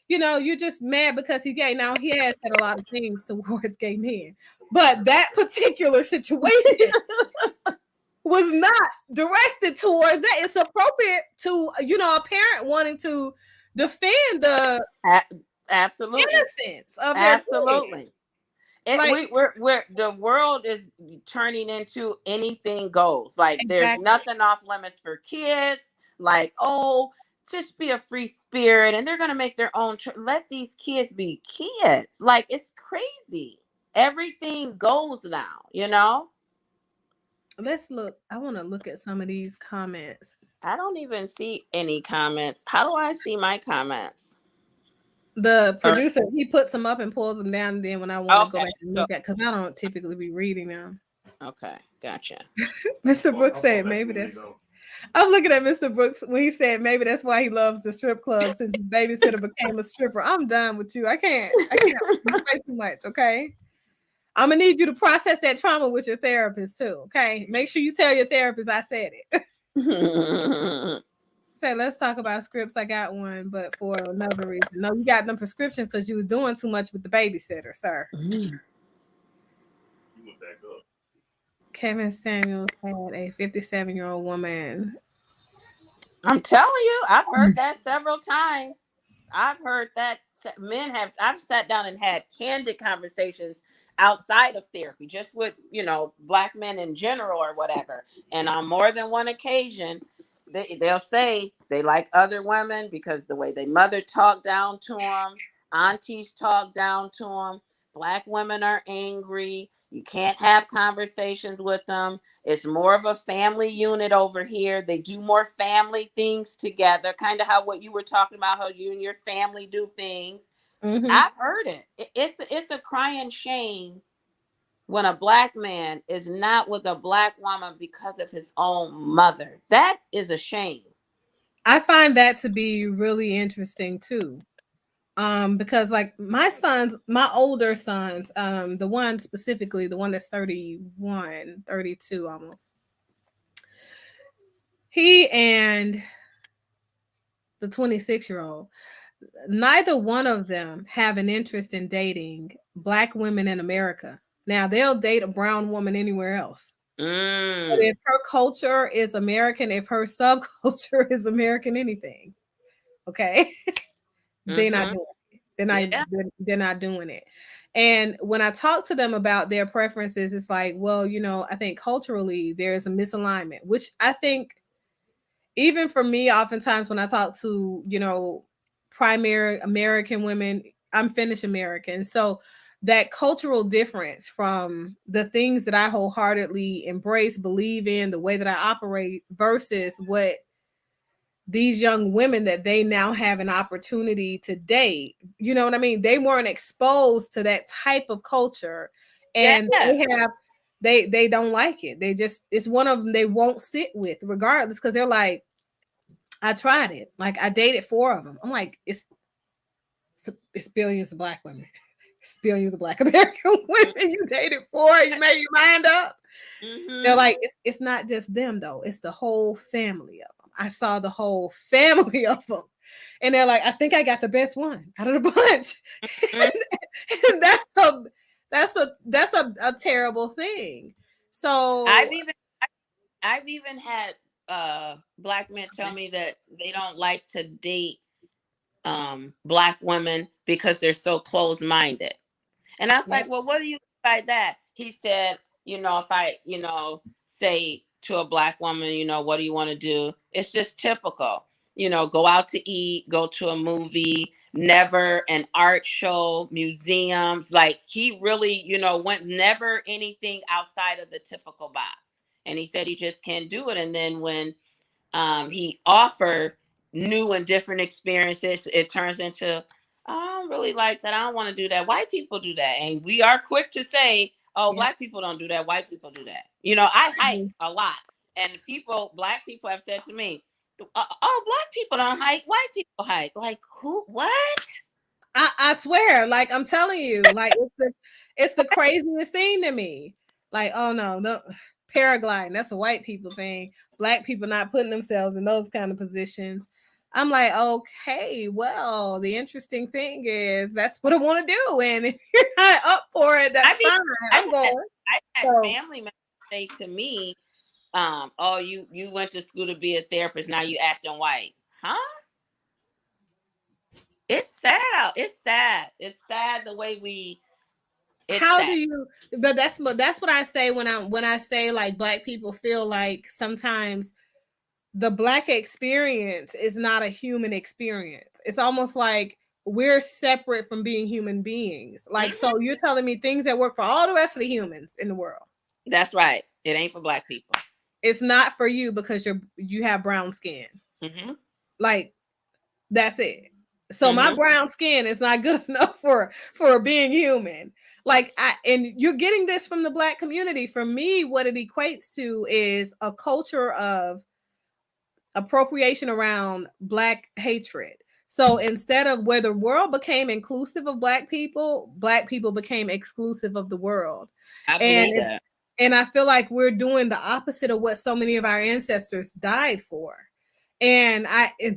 A: you know, you're just mad because he's gay. Now he has said a lot of things towards gay men, but that particular situation was not directed towards that. It's appropriate to, you know, a parent wanting to defend the innocence of their kid.
B: We're the world is turning into anything goes. Like there's nothing off limits for kids. Like, oh, just be a free spirit, and they're gonna make their own. Let these kids be kids. Like it's crazy. Everything goes now. You know.
A: Let's look. I want to look at some of these comments.
B: I don't even see any comments. How do I see my comments?
A: The producer, he puts them up and pulls them down. And then when I want to go back and look at, because I don't typically be reading them.
B: Okay. Gotcha.
A: Mr. Brooks said maybe that's. I'm looking at Mr. Brooks when he said maybe that's why he loves the strip club since his babysitter became a stripper. I'm done with you. I can't play too much. Okay. I'm gonna need you to process that trauma with your therapist too. Okay. Make sure you tell your therapist I said it. Say, let's talk about scripts. I got one, but for another reason. No, you got them prescriptions because you was doing too much with the babysitter, sir.
C: You went back up.
A: Kevin Samuels had a 57-year-old woman.
B: I'm telling you, I've heard that several times. I've heard that I've sat down and had candid conversations outside of therapy, just with, Black men in general or whatever. And on more than one occasion, they'll say they like other women because the way their mother talked down to them, aunties talk down to them. Black women are angry. You can't have conversations with them. It's more of a family unit over here. They do more family things together, kind of how what you were talking about, how you and your family do things.
A: Mm-hmm.
B: I've heard it. It's a crying shame when a Black man is not with a Black woman because of his own mother. That is a shame.
A: I find that to be really interesting too. Because like my older sons, the one specifically, the one that's 31, 32 almost, he and the 26-year-old, neither one of them have an interest in dating Black women in America. Now they'll date a brown woman anywhere else. But if her culture is American, if her subculture is American anything, okay, they're not doing it. They're not doing it. And when I talk to them about their preferences, it's like, well, I think culturally there's a misalignment, which I think even for me, oftentimes when I talk to, primary American women, I'm Finnish American. So that cultural difference from the things that I wholeheartedly embrace, believe in, the way that I operate versus what these young women that they now have an opportunity to date, you know what I mean? They weren't exposed to that type of culture, and they don't like it. It's one of them they won't sit with regardless, because they're like, I tried it. Like I dated 4 of them. I'm like, it's billions of Black women. It's billions of Black American women. You dated 4, you made your mind up. Mm-hmm. They're like, it's not just them though. It's the whole family of them. I saw the whole family of them. And they're like, I think I got the best one out of the bunch. Mm-hmm. and that's a terrible thing. So
B: I've even had Black men tell me that they don't like to date Black women because they're so closed-minded. And I was like, well, what do you mean by that? He said, if I, say to a Black woman, what do you want to do? It's just typical, go out to eat, go to a movie, never an art show, museums. Like he really, went never anything outside of the typical box. And he said he just can't do it. And then when he offered new and different experiences, it turns into, I don't really like that. I don't want to do that. White people do that. And we are quick to say, oh, Black people don't do that. White people do that. I hike a lot. And Black people have said to me, oh, Black people don't hike. White people hike. Like who? What?
A: I swear, like I'm telling you, like it's the craziest thing to me. Like, oh no, paragliding, that's a white people thing. Black people not putting themselves in those kind of positions. I'm like, okay, well, the interesting thing is that's what I want to do. And if you're not up for it, that's fine. I'm going.
B: I had family members say to me, oh, you went to school to be a therapist, now you acting white. Huh? It's sad. It's sad. It's sad the way we
A: but that's what I say when I say like Black people feel like sometimes the Black experience is not a human experience. It's almost like we're separate from being human beings. Like, so you're telling me things that work for all the rest of the humans in the world.
B: That's right. It ain't for Black people.
A: It's not for you because you have brown skin.
B: Mm-hmm.
A: Like, that's it. So my brown skin is not good enough for being human. Like and you're getting this from the Black community. For me, what it equates to is a culture of appropriation around Black hatred. So instead of where the world became inclusive of Black people became exclusive of the world.
B: I
A: And
B: believe that.
A: and I feel like we're doing the opposite of what so many of our ancestors died for. And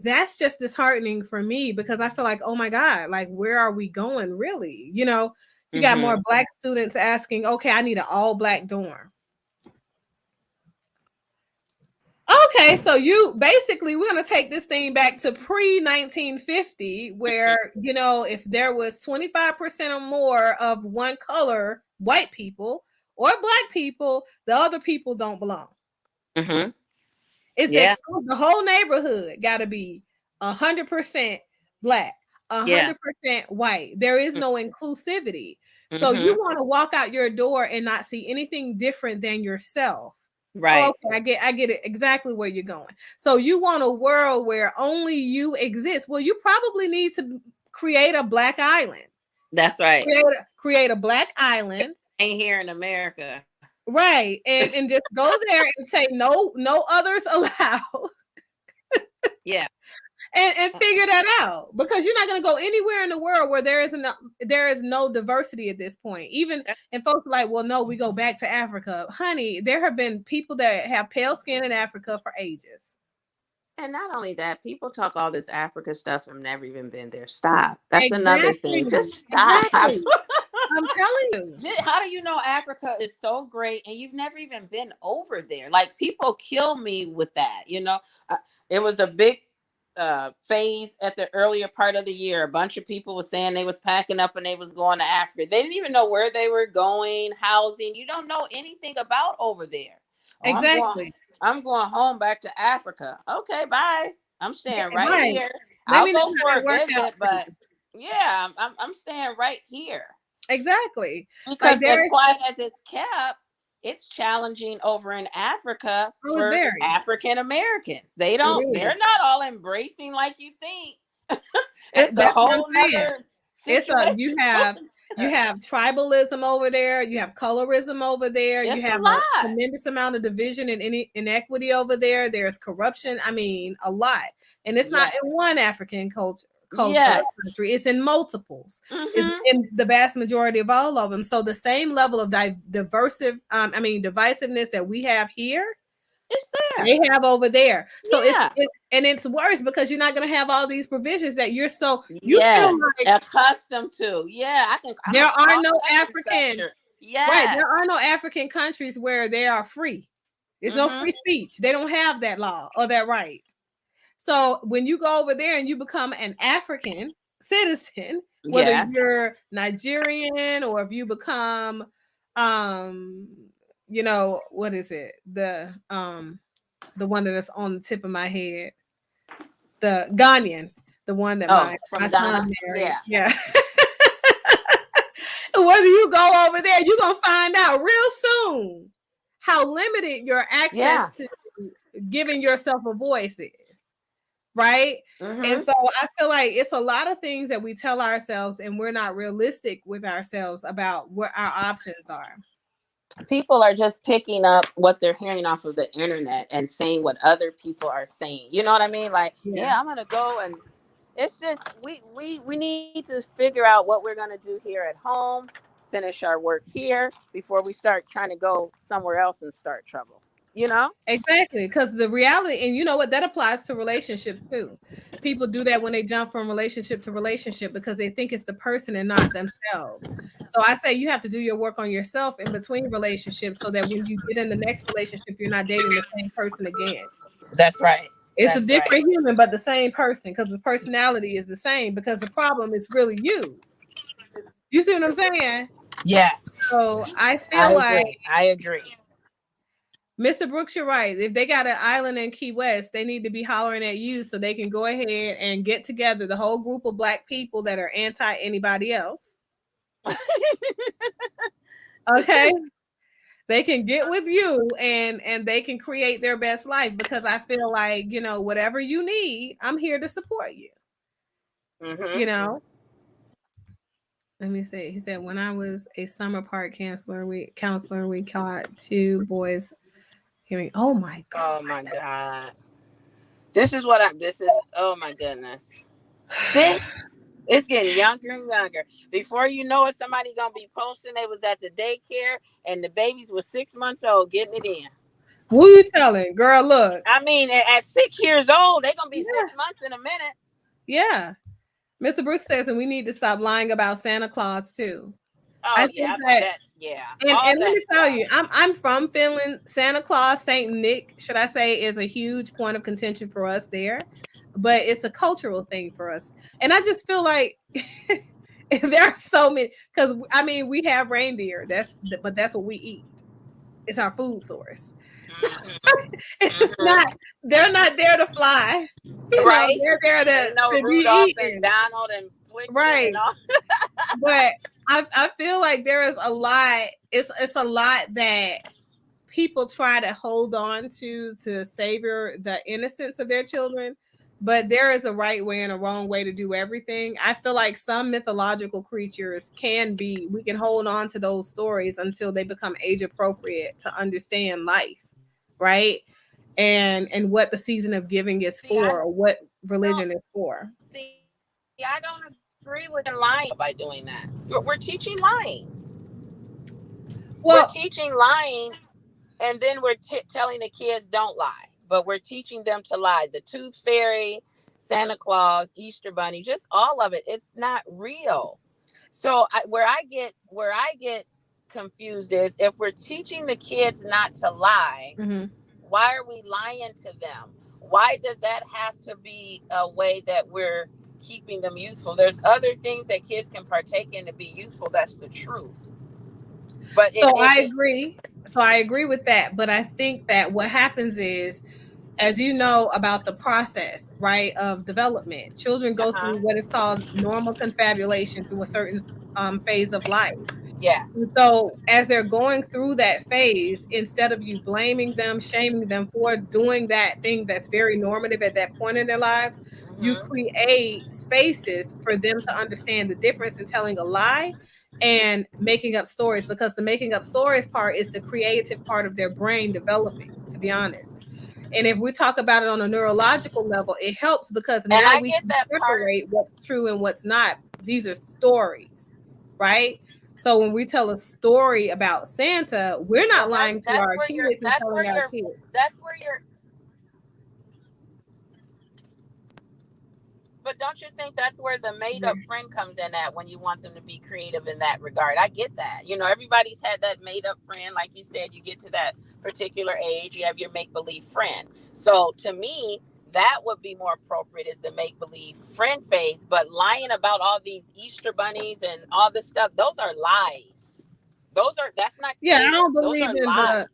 A: that's just disheartening for me, because I feel like, oh my God, like, where are we going really? You know, you got more Black students asking, okay, I need an all Black dorm. Okay, so you basically, we're going to take this thing back to pre-1950, where, you know, if there was 25% or more of one color, white people or Black people, the other people don't belong. It's the whole neighborhood got to be 100% Black, 100% white. There is no inclusivity. So you want to walk out your door and not see anything different than yourself.
B: Right.
A: Okay, I get it exactly where you're going. So you want a world where only you exist. Well, you probably need to create a Black island.
B: That's right.
A: Create a Black island.
B: Ain't here in America.
A: Right. And just go there and say no others allowed.
B: Yeah.
A: And figure that out, because you're not going to go anywhere in the world where there is no diversity at this point. Even, and folks are like, well, no, we go back to Africa. Honey, there have been people that have pale skin in Africa for ages.
B: And not only that, people talk all this Africa stuff and never even been there. Stop. That's another thing. Just stop.
A: Exactly. I'm telling you.
B: How do you know Africa is so great and you've never even been over there? Like, people kill me with that. You know, it was a big phase at the earlier part of the year. A bunch of people were saying they was packing up and they was going to Africa. They didn't even know where they were going, housing. You don't know anything about over there.
A: Exactly.
B: I'm going home back to Africa. Okay, bye. I'm staying right here. I'll go for a visit, but yeah, I'm staying right here.
A: Exactly.
B: Because as quiet as it's kept, it's challenging over in Africa for African Americans. They're not all embracing like you think. It's a whole nother situation.
A: You have tribalism over there, you have colorism over there, you have a tremendous amount of division and inequity over there. There's corruption. I mean, a lot. And it's not in one African country. It's in multiples. It's in the vast majority of all of them. So the same level of divisiveness that we have here, it's there. They have over there. So it's worse, because you're not going to have all these provisions that you're feel like
B: accustomed to. Yeah,
A: there are no African. Right. There are no African countries where they are free. There's no free speech. They don't have that law or that right. So when you go over there and you become an African citizen, whether you're Nigerian or if you become, you know, what is it? The one that is on the tip of my head, the Ghanaian, the one that my son married. Yeah. Whether you go over there, you're gonna find out real soon how limited your access to giving yourself a voice is. Right. And so I feel like it's a lot of things that we tell ourselves and we're not realistic with ourselves about what our options are.
B: People are just picking up what they're hearing off of the internet and saying what other people are saying. You know what I mean? Like, I'm going to go, and it's just, we need to figure out what we're going to do here at home, finish our work here before we start trying to go somewhere else and start trouble. You know?
A: Exactly. Because the reality, and you know what, that applies to relationships too. People do that when they jump from relationship to relationship because they think it's the person and not themselves. So I say you have to do your work on yourself in between relationships so that when you get in the next relationship, you're not dating the same person again.
B: That's right.
A: It's a different human, but the same person, because the personality is the same, because the problem is really you. You see what I'm saying?
B: Yes.
A: So I feel
B: I agree.
A: Mr. Brooks, you're right. If they got an island in Key West, they need to be hollering at you so they can go ahead and get together the whole group of Black people that are anti anybody else. Okay. They can get with you and they can create their best life, because I feel like, you know, whatever you need, I'm here to support you.
B: Mm-hmm.
A: You know, let me see. He said, when I was a summer park counselor, we caught two boys hearing. Oh my
B: Oh
A: God.
B: my God. This is, oh my goodness. 6? It's getting younger and younger. Before you know it, somebody gonna be posting they was at the daycare and the babies were 6 months old getting it in.
A: Who you telling? Girl, look.
B: I mean, at 6 years old, they're gonna be
A: Yeah.
B: 6 months in a minute.
A: Yeah. Mr. Brooks says, and we need to stop lying about Santa Claus too. I
B: Oh
A: think
B: yeah,
A: that,
B: that yeah,
A: and
B: all
A: let
B: that
A: me tell
B: stuff.
A: you, I'm from Finland. Santa Claus, Saint Nick, should I say, is a huge point of contention for us there. But it's a cultural thing for us. And I just feel like there are so many, because I mean, we have reindeer. But that's what we eat. It's our food source. So it's
B: Mm-hmm.
A: not, they're not there to fly.
B: Right?
A: They're there
B: Ain't no
A: to
B: Rudolph
A: be
B: and
A: eaten.
B: Donald and Blitzen and
A: Right.
B: all.
A: But I feel like there is a lot, it's a lot that people try to hold on to savor the innocence of their children, but there is a right way and a wrong way to do everything. I feel like some mythological creatures we can hold on to those stories until they become age appropriate to understand life, right? And what the season of giving is
B: See, I
A: for, or what
B: don't
A: religion is for.
B: see. I don't agree with lying by doing that. We're teaching lying. We're
A: Well,
B: teaching lying, and then we're telling the kids don't lie. But we're teaching them to lie. The Tooth Fairy, Santa Claus, Easter Bunny, just all of it. It's not real. So where I get confused is if we're teaching the kids not to lie,
A: mm-hmm.
B: why are we lying to them? Why does that have to be a way that we're keeping them useful? There's other things that kids can partake in to be useful. That's the truth. But
A: So I agree. So I agree with that. But I think that what happens is, as you know about the process, right, of development, children go
B: uh-huh.
A: through what is called normal confabulation through a certain phase of life. And
B: Yes.
A: so as they're going through that phase, instead of you blaming them, shaming them for doing that thing that's very normative at that point in their lives, you
B: Mm-hmm.
A: create spaces for them to understand the difference in telling a lie and making up stories, because the making up stories part is the creative part of their brain developing, to be honest. And if we talk about it on a neurological level, it helps because
B: And
A: now
B: I
A: we
B: get
A: can
B: that part.
A: separate what's true and what's not. These are stories, right? So when we tell a story about Santa, we're not
B: Well,
A: lying to
B: that's
A: our
B: where you're.
A: kids and
B: That's where
A: telling our
B: you're.
A: kids.
B: That's where you're. But don't you think that's where the made up friend comes in at when you want them to be creative in that regard? I get that. You know, everybody's had that made up friend. Like you said, you get to that particular age, you have your make believe friend. So to me, that would be more appropriate is the make believe friend phase. But lying about all these Easter bunnies and all this stuff, those are lies. That's not
A: Yeah, I
B: creative.
A: don't
B: Those
A: believe
B: are
A: in
B: lies.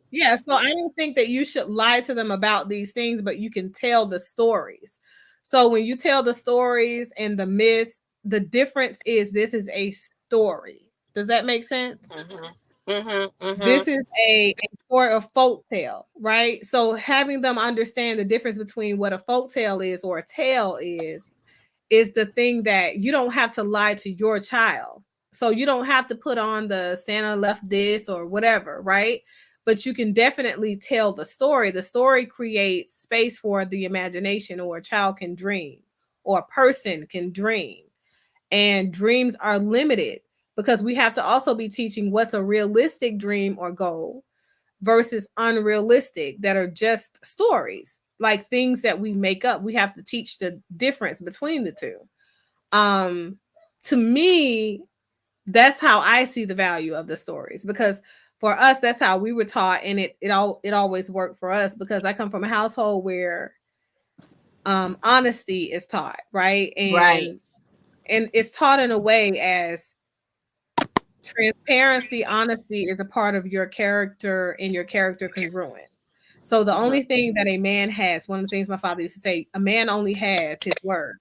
A: so I don't think that you should lie to them about these things, but you can tell the stories. So when you tell the stories and the myths, the difference is this is a story. Does that make sense?
B: Mm-hmm. Mm-hmm.
A: This
B: Mm-hmm.
A: is a sort of folk tale, right? So having them understand the difference between what a folk tale is or a tale is the thing that you don't have to lie to your child. So you don't have to put on the Santa left this or whatever, right? But you can definitely tell the story. The story creates space for the imagination, or a child can dream, or a person can dream. And dreams are limited because we have to also be teaching what's a realistic dream or goal versus unrealistic that are just stories, like things that we make up. We have to teach the difference between the two. um to me, that's how I see the value of the stories, because for us that's how we were taught, and it always worked for us because I come from a household where honesty is taught, right?
B: Right.
A: And it's taught in a way as transparency. Honesty is a part of your character and your character congruent. So the
B: Mm-hmm.
A: only thing that a man has, one of the things my father used to say, a man only has his word.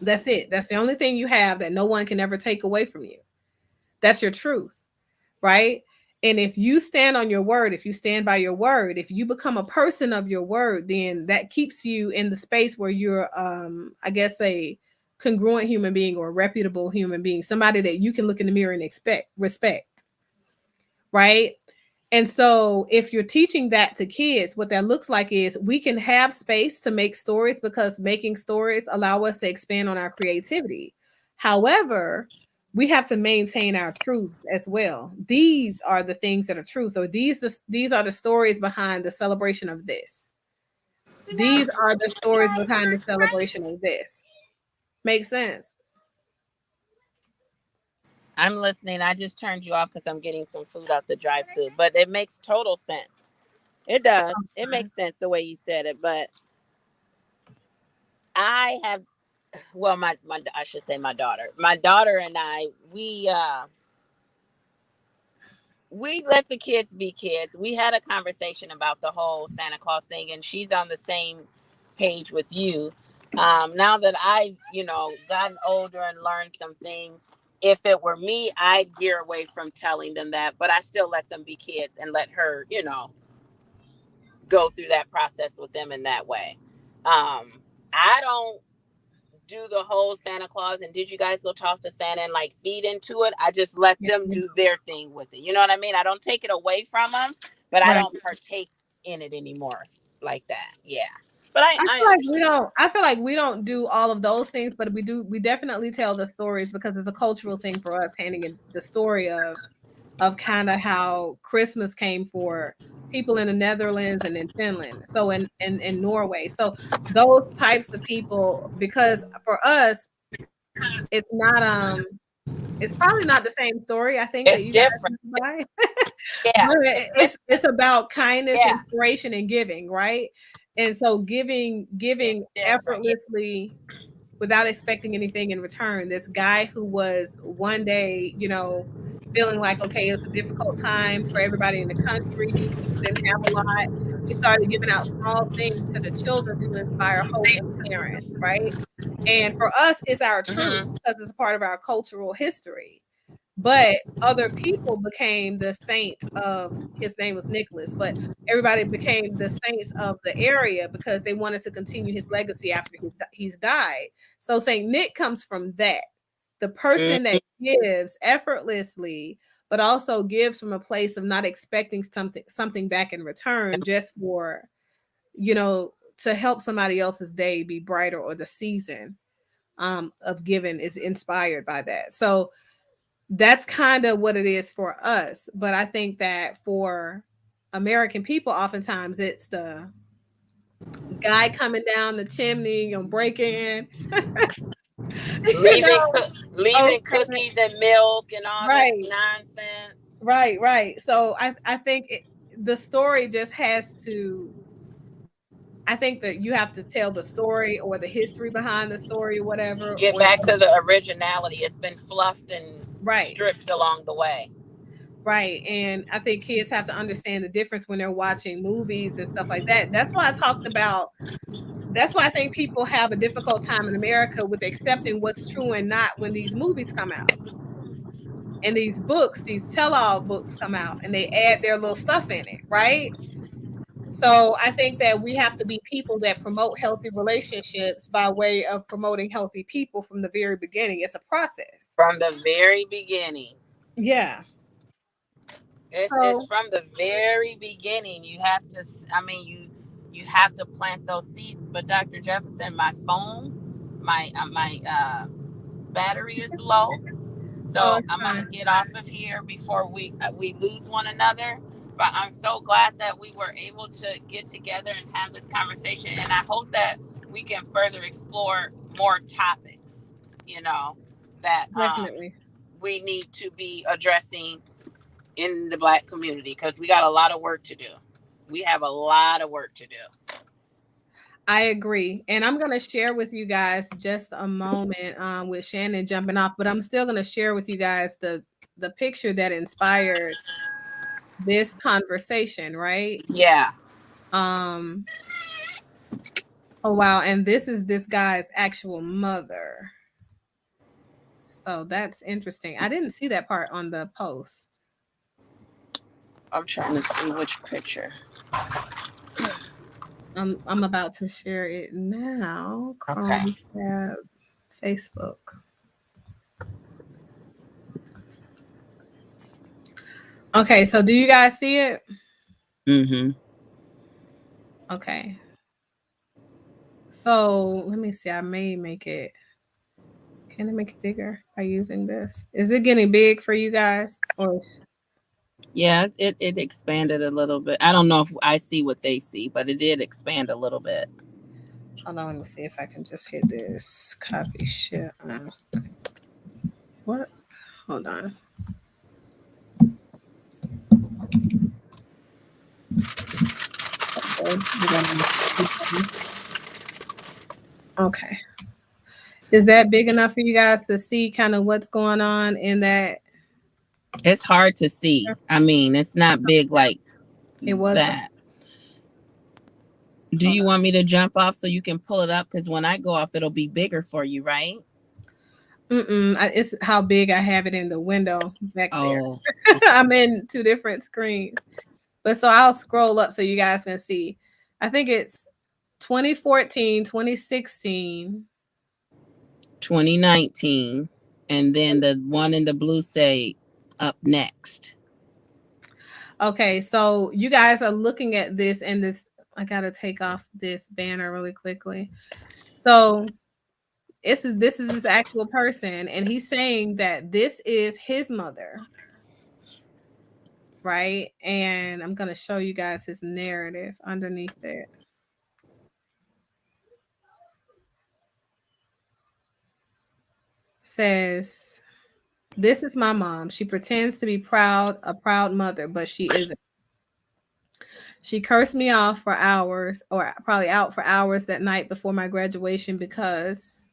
A: That's it. That's the only thing you have that no one can ever take away from you. That's your truth, right? And if you stand on your word, if you stand by your word, if you become a person of your word, then that keeps you in the space where you're I guess a congruent human being or a reputable human being, somebody that you can look in the mirror and respect, right? And so if you're teaching that to kids, what that looks like is we can have space to make stories because making stories allow us to expand on our creativity. However, we have to maintain our truths as well. These are the things that are truth, or these are the stories behind the celebration of this. These are the stories behind the celebration of this. Makes sense?
B: I'm listening. I just turned you off because I'm getting some food out the drive-thru, but it makes total sense. It does. It makes sense the way you said it, but I have, well, my I should say my daughter and I, we let the kids be kids. We had a conversation about the whole Santa Claus thing, and she's on the same page with you. Now that I've, gotten older and learned some things, if it were me, I'd gear away from telling them that, but I still let them be kids and let her, go through that process with them in that way. I don't do the whole Santa Claus and did you guys go talk to Santa and like feed into it. I just let them do their thing with it. You know what I mean? I don't take it away from them, but I don't partake in it anymore like that. Yeah. But I
A: feel like we don't do all of those things, but we definitely tell the stories because it's a cultural thing for us, handing in the story of kind of how Christmas came for people in the Netherlands and in Finland, so in Norway. So those types of people, because for us, it's not it's probably not the same story I think
B: it's
A: that you
B: different.
A: guys
B: Yeah.
A: It's about kindness, inspiration, and giving, right? And so giving effortlessly without expecting anything in return. This guy who was one day, feeling like, okay, it's a difficult time for everybody in the country. People didn't have a lot. He started giving out small things to the children to inspire hope in parents, right? And for us, it's our truth because it's part of our cultural history. But other people became the saint of, his name was Nicholas, but everybody became the saints of the area because they wanted to continue his legacy after he's died. So Saint Nick comes from that. The person that gives effortlessly, but also gives from a place of not expecting something back in return, just for, to help somebody else's day be brighter, or the season of giving is inspired by that. So that's kind of what it is for us. But I think that for American people, oftentimes it's the guy coming down the chimney and breaking in.
B: leaving cookies and milk and all this nonsense.
A: Right. So I think the story just has to, I think that you have to tell the story or the history behind the story or whatever.
B: Get back to the originality. It's been fluffed and stripped along the way.
A: Right. And I think kids have to understand the difference when they're watching movies and stuff like that. That's why I think people have a difficult time in America with accepting what's true and not when these movies come out. And these books, these tell-all books come out and they add their little stuff in it, right? So I think that we have to be people that promote healthy relationships by way of promoting healthy people from the very beginning. It's a process.
B: From the very beginning.
A: Yeah.
B: It's from the very beginning. You have to, you have to plant those seeds. But Dr. Jefferson, my phone, my battery is low. So I'm going to get off of here before we lose one another. But I'm so glad that we were able to get together and have this conversation. And I hope that we can further explore more topics, that we need to be addressing in the Black community, because we got a lot of work to do. We have a lot of work to do.
A: I agree. And I'm going to share with you guys just a moment with Shannon jumping off, but I'm still going to share with you guys the picture that inspired this conversation, right?
B: Yeah.
A: Oh, wow. And this is this guy's actual mother. So that's interesting. I didn't see that part on the post.
B: I'm trying to see which picture.
A: I'm about to share it now.
B: Okay.
A: Facebook. Okay, so do you guys see it?
B: Mm-hmm.
A: Okay. So let me see. I may make it. Can I make it bigger by using this? Is it getting big for you guys? Or
B: Yeah, it expanded a little bit. I don't know if I see what they see, but it did expand a little bit.
A: hold on, let me see if I can just hit this copy shit. What? Hold on. Okay. Is that big enough for you guys to see kind of what's going on in that?
B: It's hard to see. I mean, it's not big like
A: It was
B: that. Do you want me to jump off so you can pull it up? Because when I go off, it'll be bigger for you, right?
A: It's how big I have it in the window back there.
B: Oh,
A: I'm in two different screens. But so I'll scroll up so you guys can see. I think it's 2014, 2016.
B: 2019. And then the one in the blue say up next.
A: Okay, so you guys are looking at this and this. I gotta take off this banner really quickly. So this is this actual person, and he's saying that this is his mother, right? And I'm gonna show you guys his narrative underneath it. Says, "This is my mom. She pretends to be proud, a proud mother, but she isn't. She cursed me off for hours, or probably out for hours that night before my graduation because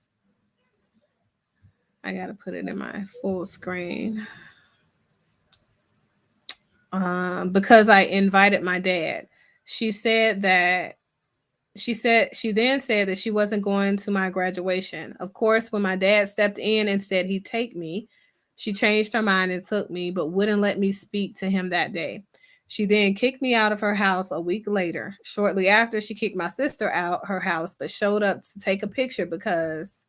A: I got to put it in my full screen. Because I invited my dad. She then said that she wasn't going to my graduation. Of course, when my dad stepped in and said he'd take me, she changed her mind and took me, but wouldn't let me speak to him that day. She then kicked me out of her house a week later. Shortly after, she kicked my sister out her house, but showed up to take a picture because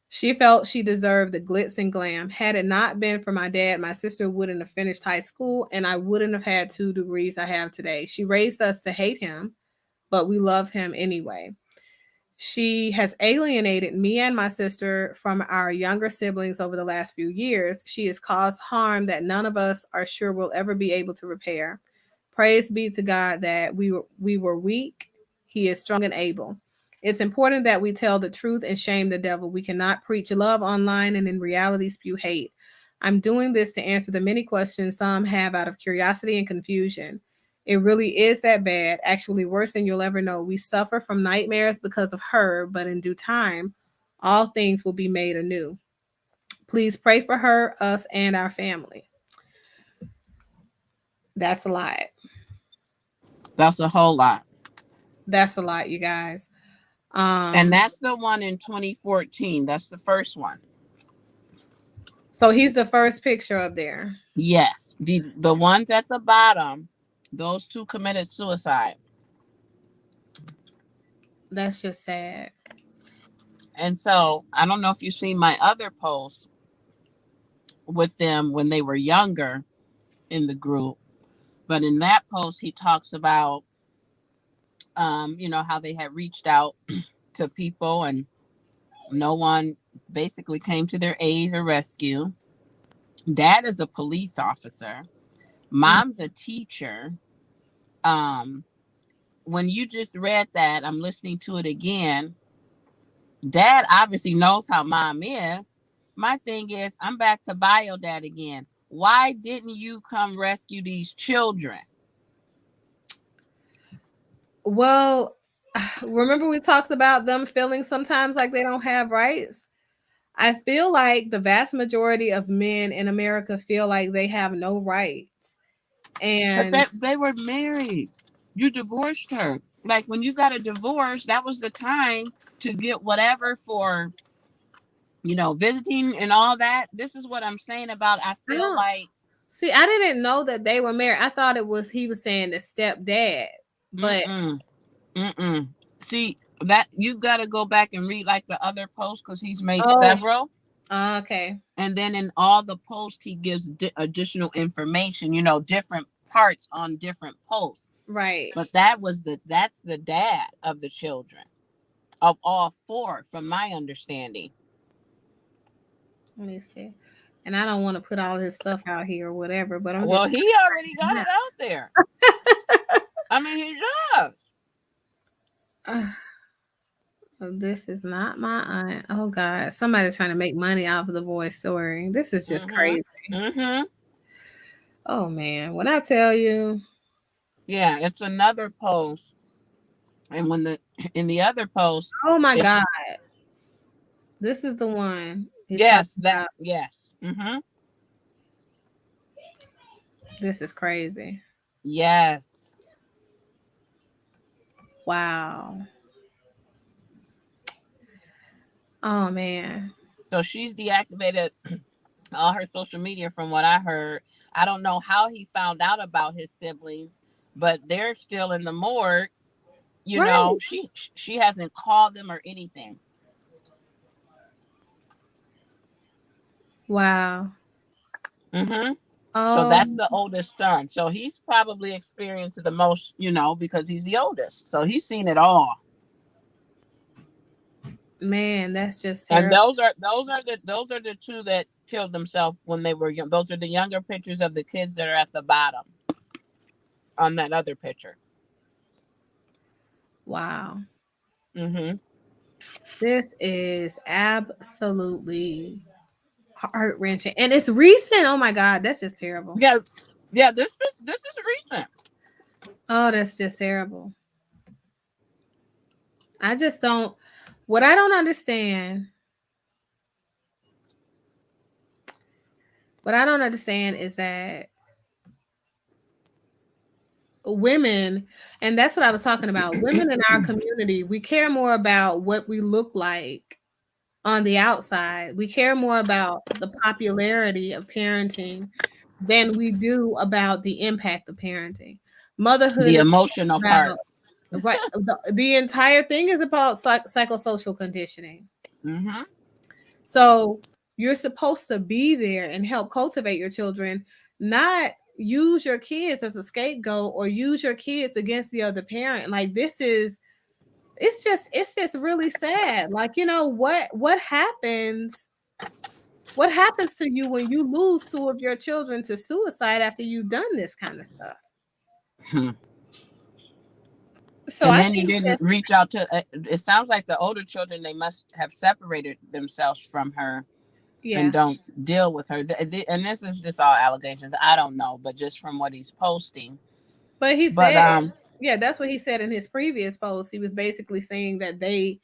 A: she felt she deserved the glitz and glam. Had it not been for my dad, my sister wouldn't have finished high school, and I wouldn't have had 2 degrees I have today. She raised us to hate him, but we love him anyway. She has alienated me and my sister from our younger siblings over the last few years. She has caused harm that none of us are sure we'll ever be able to repair. Praise be to God that we were weak. He is strong and able. It's important that we tell the truth and shame the devil. We cannot preach love online and in reality spew hate. I'm doing this to answer the many questions some have out of curiosity and confusion. It really is that bad, actually worse than you'll ever know. We suffer from nightmares because of her, but in due time, all things will be made anew. Please pray for her, us, and our family." That's a lot.
B: That's a whole lot.
A: That's a lot, you guys.
B: And that's the one in 2014. That's the first one.
A: So he's the first picture up there.
B: Yes. The ones at the bottom, those two committed suicide.
A: That's just sad.
B: And so I don't know if you see my other post with them when they were younger in the group, but in that post he talks about how they had reached out to people and no one basically came to their aid or rescue. Dad is a police officer. Mom's a teacher. When you just read that, I'm listening to it again. Dad obviously knows how mom is. My thing is, I'm back to bio dad again. Why didn't you come rescue these children?
A: Well, remember we talked about them feeling sometimes like they don't have rights? I feel like the vast majority of men in America feel like they have no rights. And
B: But they were married. You divorced her. Like when you got a divorce, that was the time to get whatever for, visiting and all that. This is what I'm saying about I feel like.
A: See, I didn't know that they were married. I thought he was saying the stepdad. But
B: See, That you got to go back and read like the other posts because he's made
A: Oh,
B: several.
A: okay.
B: And then in all the posts, he gives additional information, different parts on different posts.
A: Right.
B: But that's the dad of the children, of all four, from my understanding.
A: Let me see. And I don't want to put all his stuff out here or whatever, but I'm
B: Well,
A: just
B: he already got it out there. I mean, he does.
A: This is not my aunt. Oh God, somebody's trying to make money off of the boy's story. This is just crazy. Oh man, when I tell you,
B: Yeah, it's another post, and in the other post,
A: oh my God, this is the one.
B: Yes.
A: This is crazy.
B: Yes.
A: Wow. Oh man.
B: So she's deactivated all her social media from what I heard. I don't know how he found out about his siblings, but they're still in the morgue.
A: Right.
B: She hasn't called them or anything.
A: Wow.
B: So that's the oldest son. So he's probably experienced the most, because he's the oldest. So he's seen it all.
A: Man, that's just terrible.
B: And those are the two that killed themselves when they were young. Those are the younger pictures of the kids that are at the bottom on that other picture.
A: Wow. This is absolutely heart-wrenching, and it's recent. Oh my God, that's just terrible.
B: Yeah. This is recent.
A: Oh, that's just terrible. I just don't. What I don't understand. What I don't understand is that women, and that's what I was talking about. Women in our community, we care more about what we look like on the outside. We care more about the popularity of parenting than we do about the impact of parenting. Motherhood,
B: the emotional part.
A: Right. The entire thing is about psychosocial conditioning. So you're supposed to be there and help cultivate your children, not use your kids as a scapegoat or use your kids against the other parent. Like it's just really sad. Like, what happens to you when you lose two of your children to suicide after you've done this kind of stuff? So
B: and then you didn't reach out to it sounds like the older children, they must have separated themselves from her. Yeah. And don't deal with her. And this is just all allegations. I don't know, but just from what he's posting.
A: But he said, yeah, that's what he said in his previous post. He was basically saying that they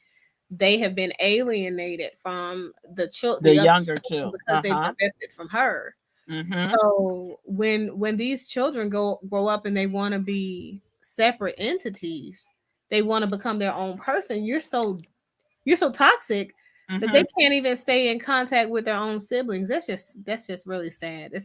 A: have been alienated from the
B: younger two
A: because they were divested from her. So when these children grow up and they want to be separate entities, they want to become their own person. You're so toxic that they can't even stay in contact with their own siblings. That's just really sad. But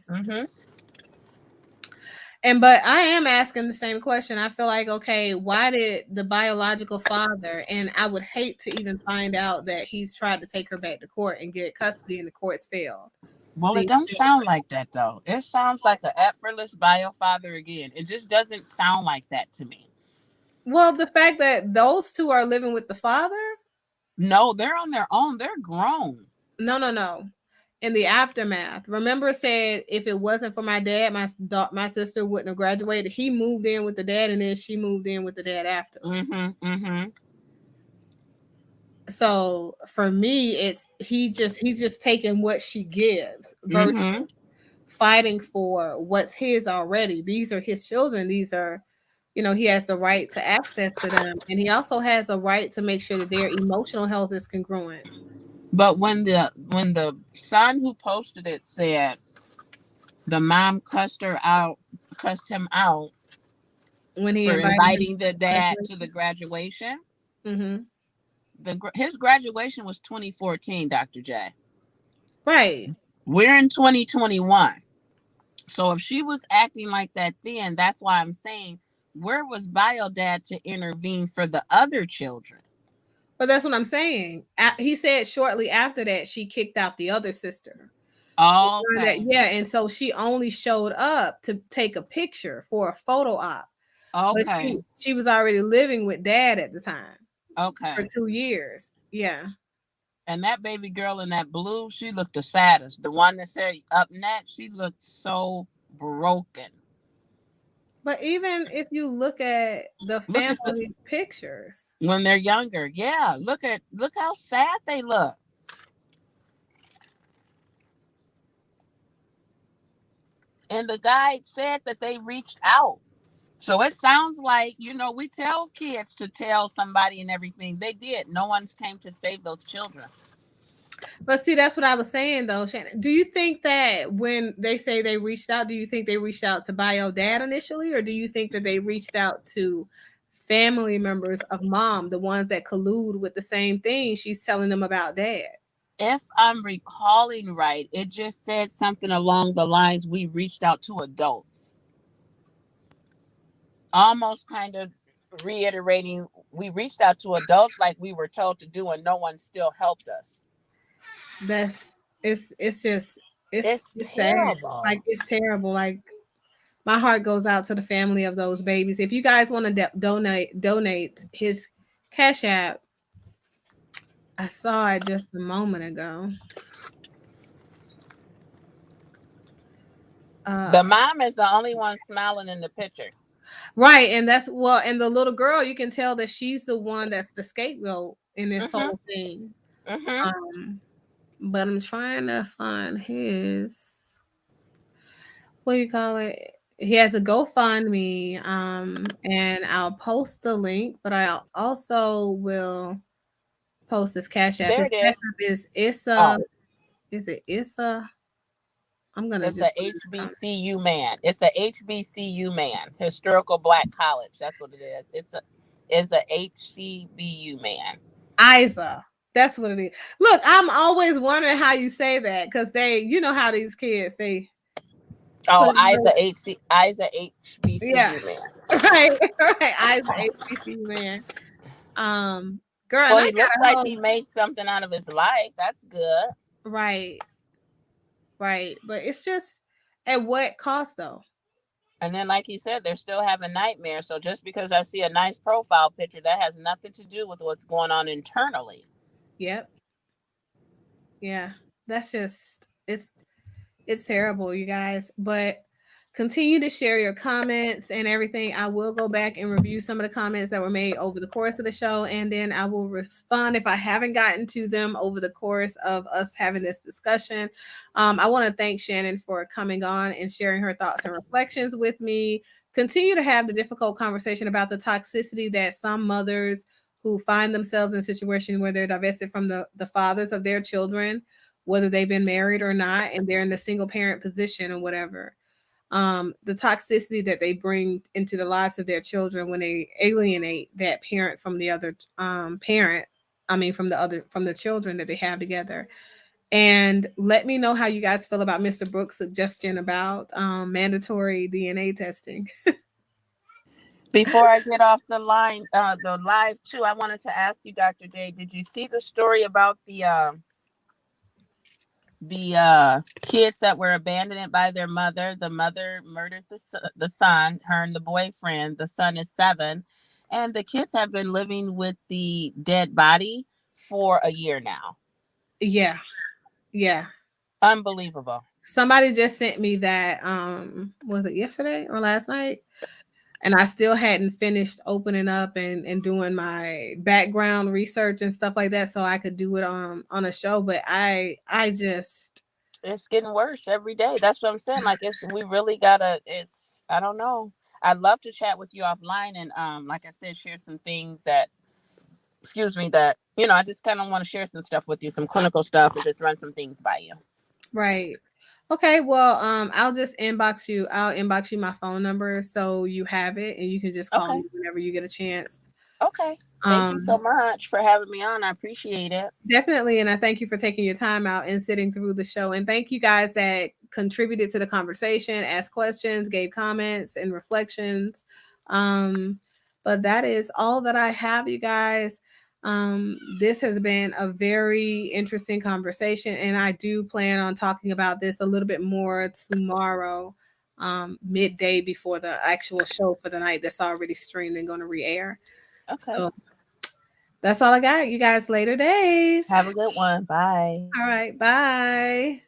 A: I am asking the same question. I feel like, okay, why did the biological father, and I would hate to even find out that he's tried to take her back to court and get custody and the courts failed.
B: Well, it don't sound like that though. It sounds like an effortless bio father again. It just doesn't sound like that to me.
A: Well, the fact that those two are living with the father?
B: No, they're on their own. They're grown.
A: No. In the aftermath, remember, said if it wasn't for my dad, my sister wouldn't have graduated. He moved in with the dad, and then she moved in with the dad after. So for me, he's just taking what she gives versus fighting for what's his already. These are his children. These are, he has the right to access to them, and he also has a right to make sure that their emotional health is congruent.
B: But when the son who posted it said the mom cussed him out
A: when he
B: for inviting the dad to the graduation. His graduation was 2014, Dr. J.
A: Right.
B: We're in 2021. So if she was acting like that then, that's why I'm saying, where was bio dad to intervene for the other children?
A: But that's what I'm saying. He said shortly after that she kicked out the other sister.
B: Okay.
A: Yeah, and so she only showed up to take a picture for a photo op. But
B: Okay.
A: she was already living with dad at the time for
B: Okay.
A: 2 years. Yeah.
B: And that baby girl in that blue, she looked the saddest. The one that said up next, she looked so broken.
A: But even if you look at the
B: Look at the
A: family pictures,
B: when they're younger. Yeah, look how sad they look. And the guy said that they reached out. So it sounds like, we tell kids to tell somebody and everything. They did. No one's came to save those children.
A: but see, that's what I was saying though, Shannon. Do you think that when they say they reached out, do you think they reached out to bio dad initially, or do you think that they reached out to family members of mom, the ones that collude with the same thing she's telling them about dad?
B: If I'm recalling right, it just said something along the lines we reached out to adults. Almost kind of reiterating we reached out to adults like we were told to do and no one still helped us.
A: It's just
B: It's
A: it's sad.
B: terrible.
A: Like it's terrible. Like my heart goes out to the family of those babies. If you guys want to donate his Cash App, I saw it just a moment ago.
B: The mom is the only one smiling in the picture.
A: Right, and and the little girl, you can tell that she's the one that's the scapegoat in this whole thing. But I'm trying to find his, what do you call it? He has a GoFundMe, and I'll post the link, but I also will post his Cash App.
B: There
A: His
B: it
A: Cash
B: is.
A: App is Issa.
B: Oh,
A: Is it Issa? I'm gonna
B: it's
A: just
B: a HBCU man. It's a HBCU man. Historical Black College. That's what it is. It's a HCBU man.
A: Isa. That's what it is. Look, I'm always wondering how you say that because you know how these kids say.
B: Oh, Isa HBCU
A: Yeah,
B: man.
A: right, right. Isa HBCU man. Girl, and
B: Well,
A: I
B: he
A: got
B: looks
A: a
B: like
A: whole
B: he made something out of his life. That's good.
A: right, right. But it's just at what cost though?
B: And then, like he said, they're still having nightmares. So just because I see a nice profile picture, that has nothing to do with what's going on internally.
A: Yep. Yeah. That's just it's terrible, you guys. But continue to share your comments and everything. I will go back and review some of the comments that were made over the course of the show, and then I will respond if I haven't gotten to them over the course of us having this discussion. I want to thank Shannon for coming on and sharing her thoughts and reflections with me. Continue to have the difficult conversation about the toxicity that some mothers who find themselves in a situation where they're divested from the fathers of their children, whether they've been married or not, and they're in the single parent position or whatever. The toxicity that they bring into the lives of their children when they alienate that parent from the other parent. I mean, from the children that they have together. And let me know how you guys feel about Mr. Brooks' suggestion about mandatory DNA testing.
B: Before I get off the live too, I wanted to ask you, Dr. J, did you see the story about the kids that were abandoned by their mother? The mother murdered the son, her and the boyfriend. The son is 7, and the kids have been living with the dead body for a year now.
A: Yeah.
B: Unbelievable.
A: Somebody just sent me that, was it yesterday or last night? And I still hadn't finished opening up and doing my background research and stuff like that so I could do it on a show. But I just,
B: it's getting worse every day. That's what I'm saying. Like we really I don't know. I'd love to chat with you offline and like I said, share some things that I just kind of want to share some stuff with you, some clinical stuff, and just run some things by you.
A: right. Okay, well, I'll just inbox you. I'll inbox you my phone number so you have it and you can just call me whenever you get a chance.
B: Okay. Thank you so much for having me on. I appreciate it.
A: Definitely. And I thank you for taking your time out and sitting through the show. And thank you guys that contributed to the conversation, asked questions, gave comments and reflections. But that is all that I have, you guys. This has been a very interesting conversation, and I do plan on talking about this a little bit more tomorrow, midday before the actual show for the night that's already streamed and going to re-air.
D: Okay.
A: So that's all I got. You guys later days.
D: Have a good one. Bye.
A: All right. Bye.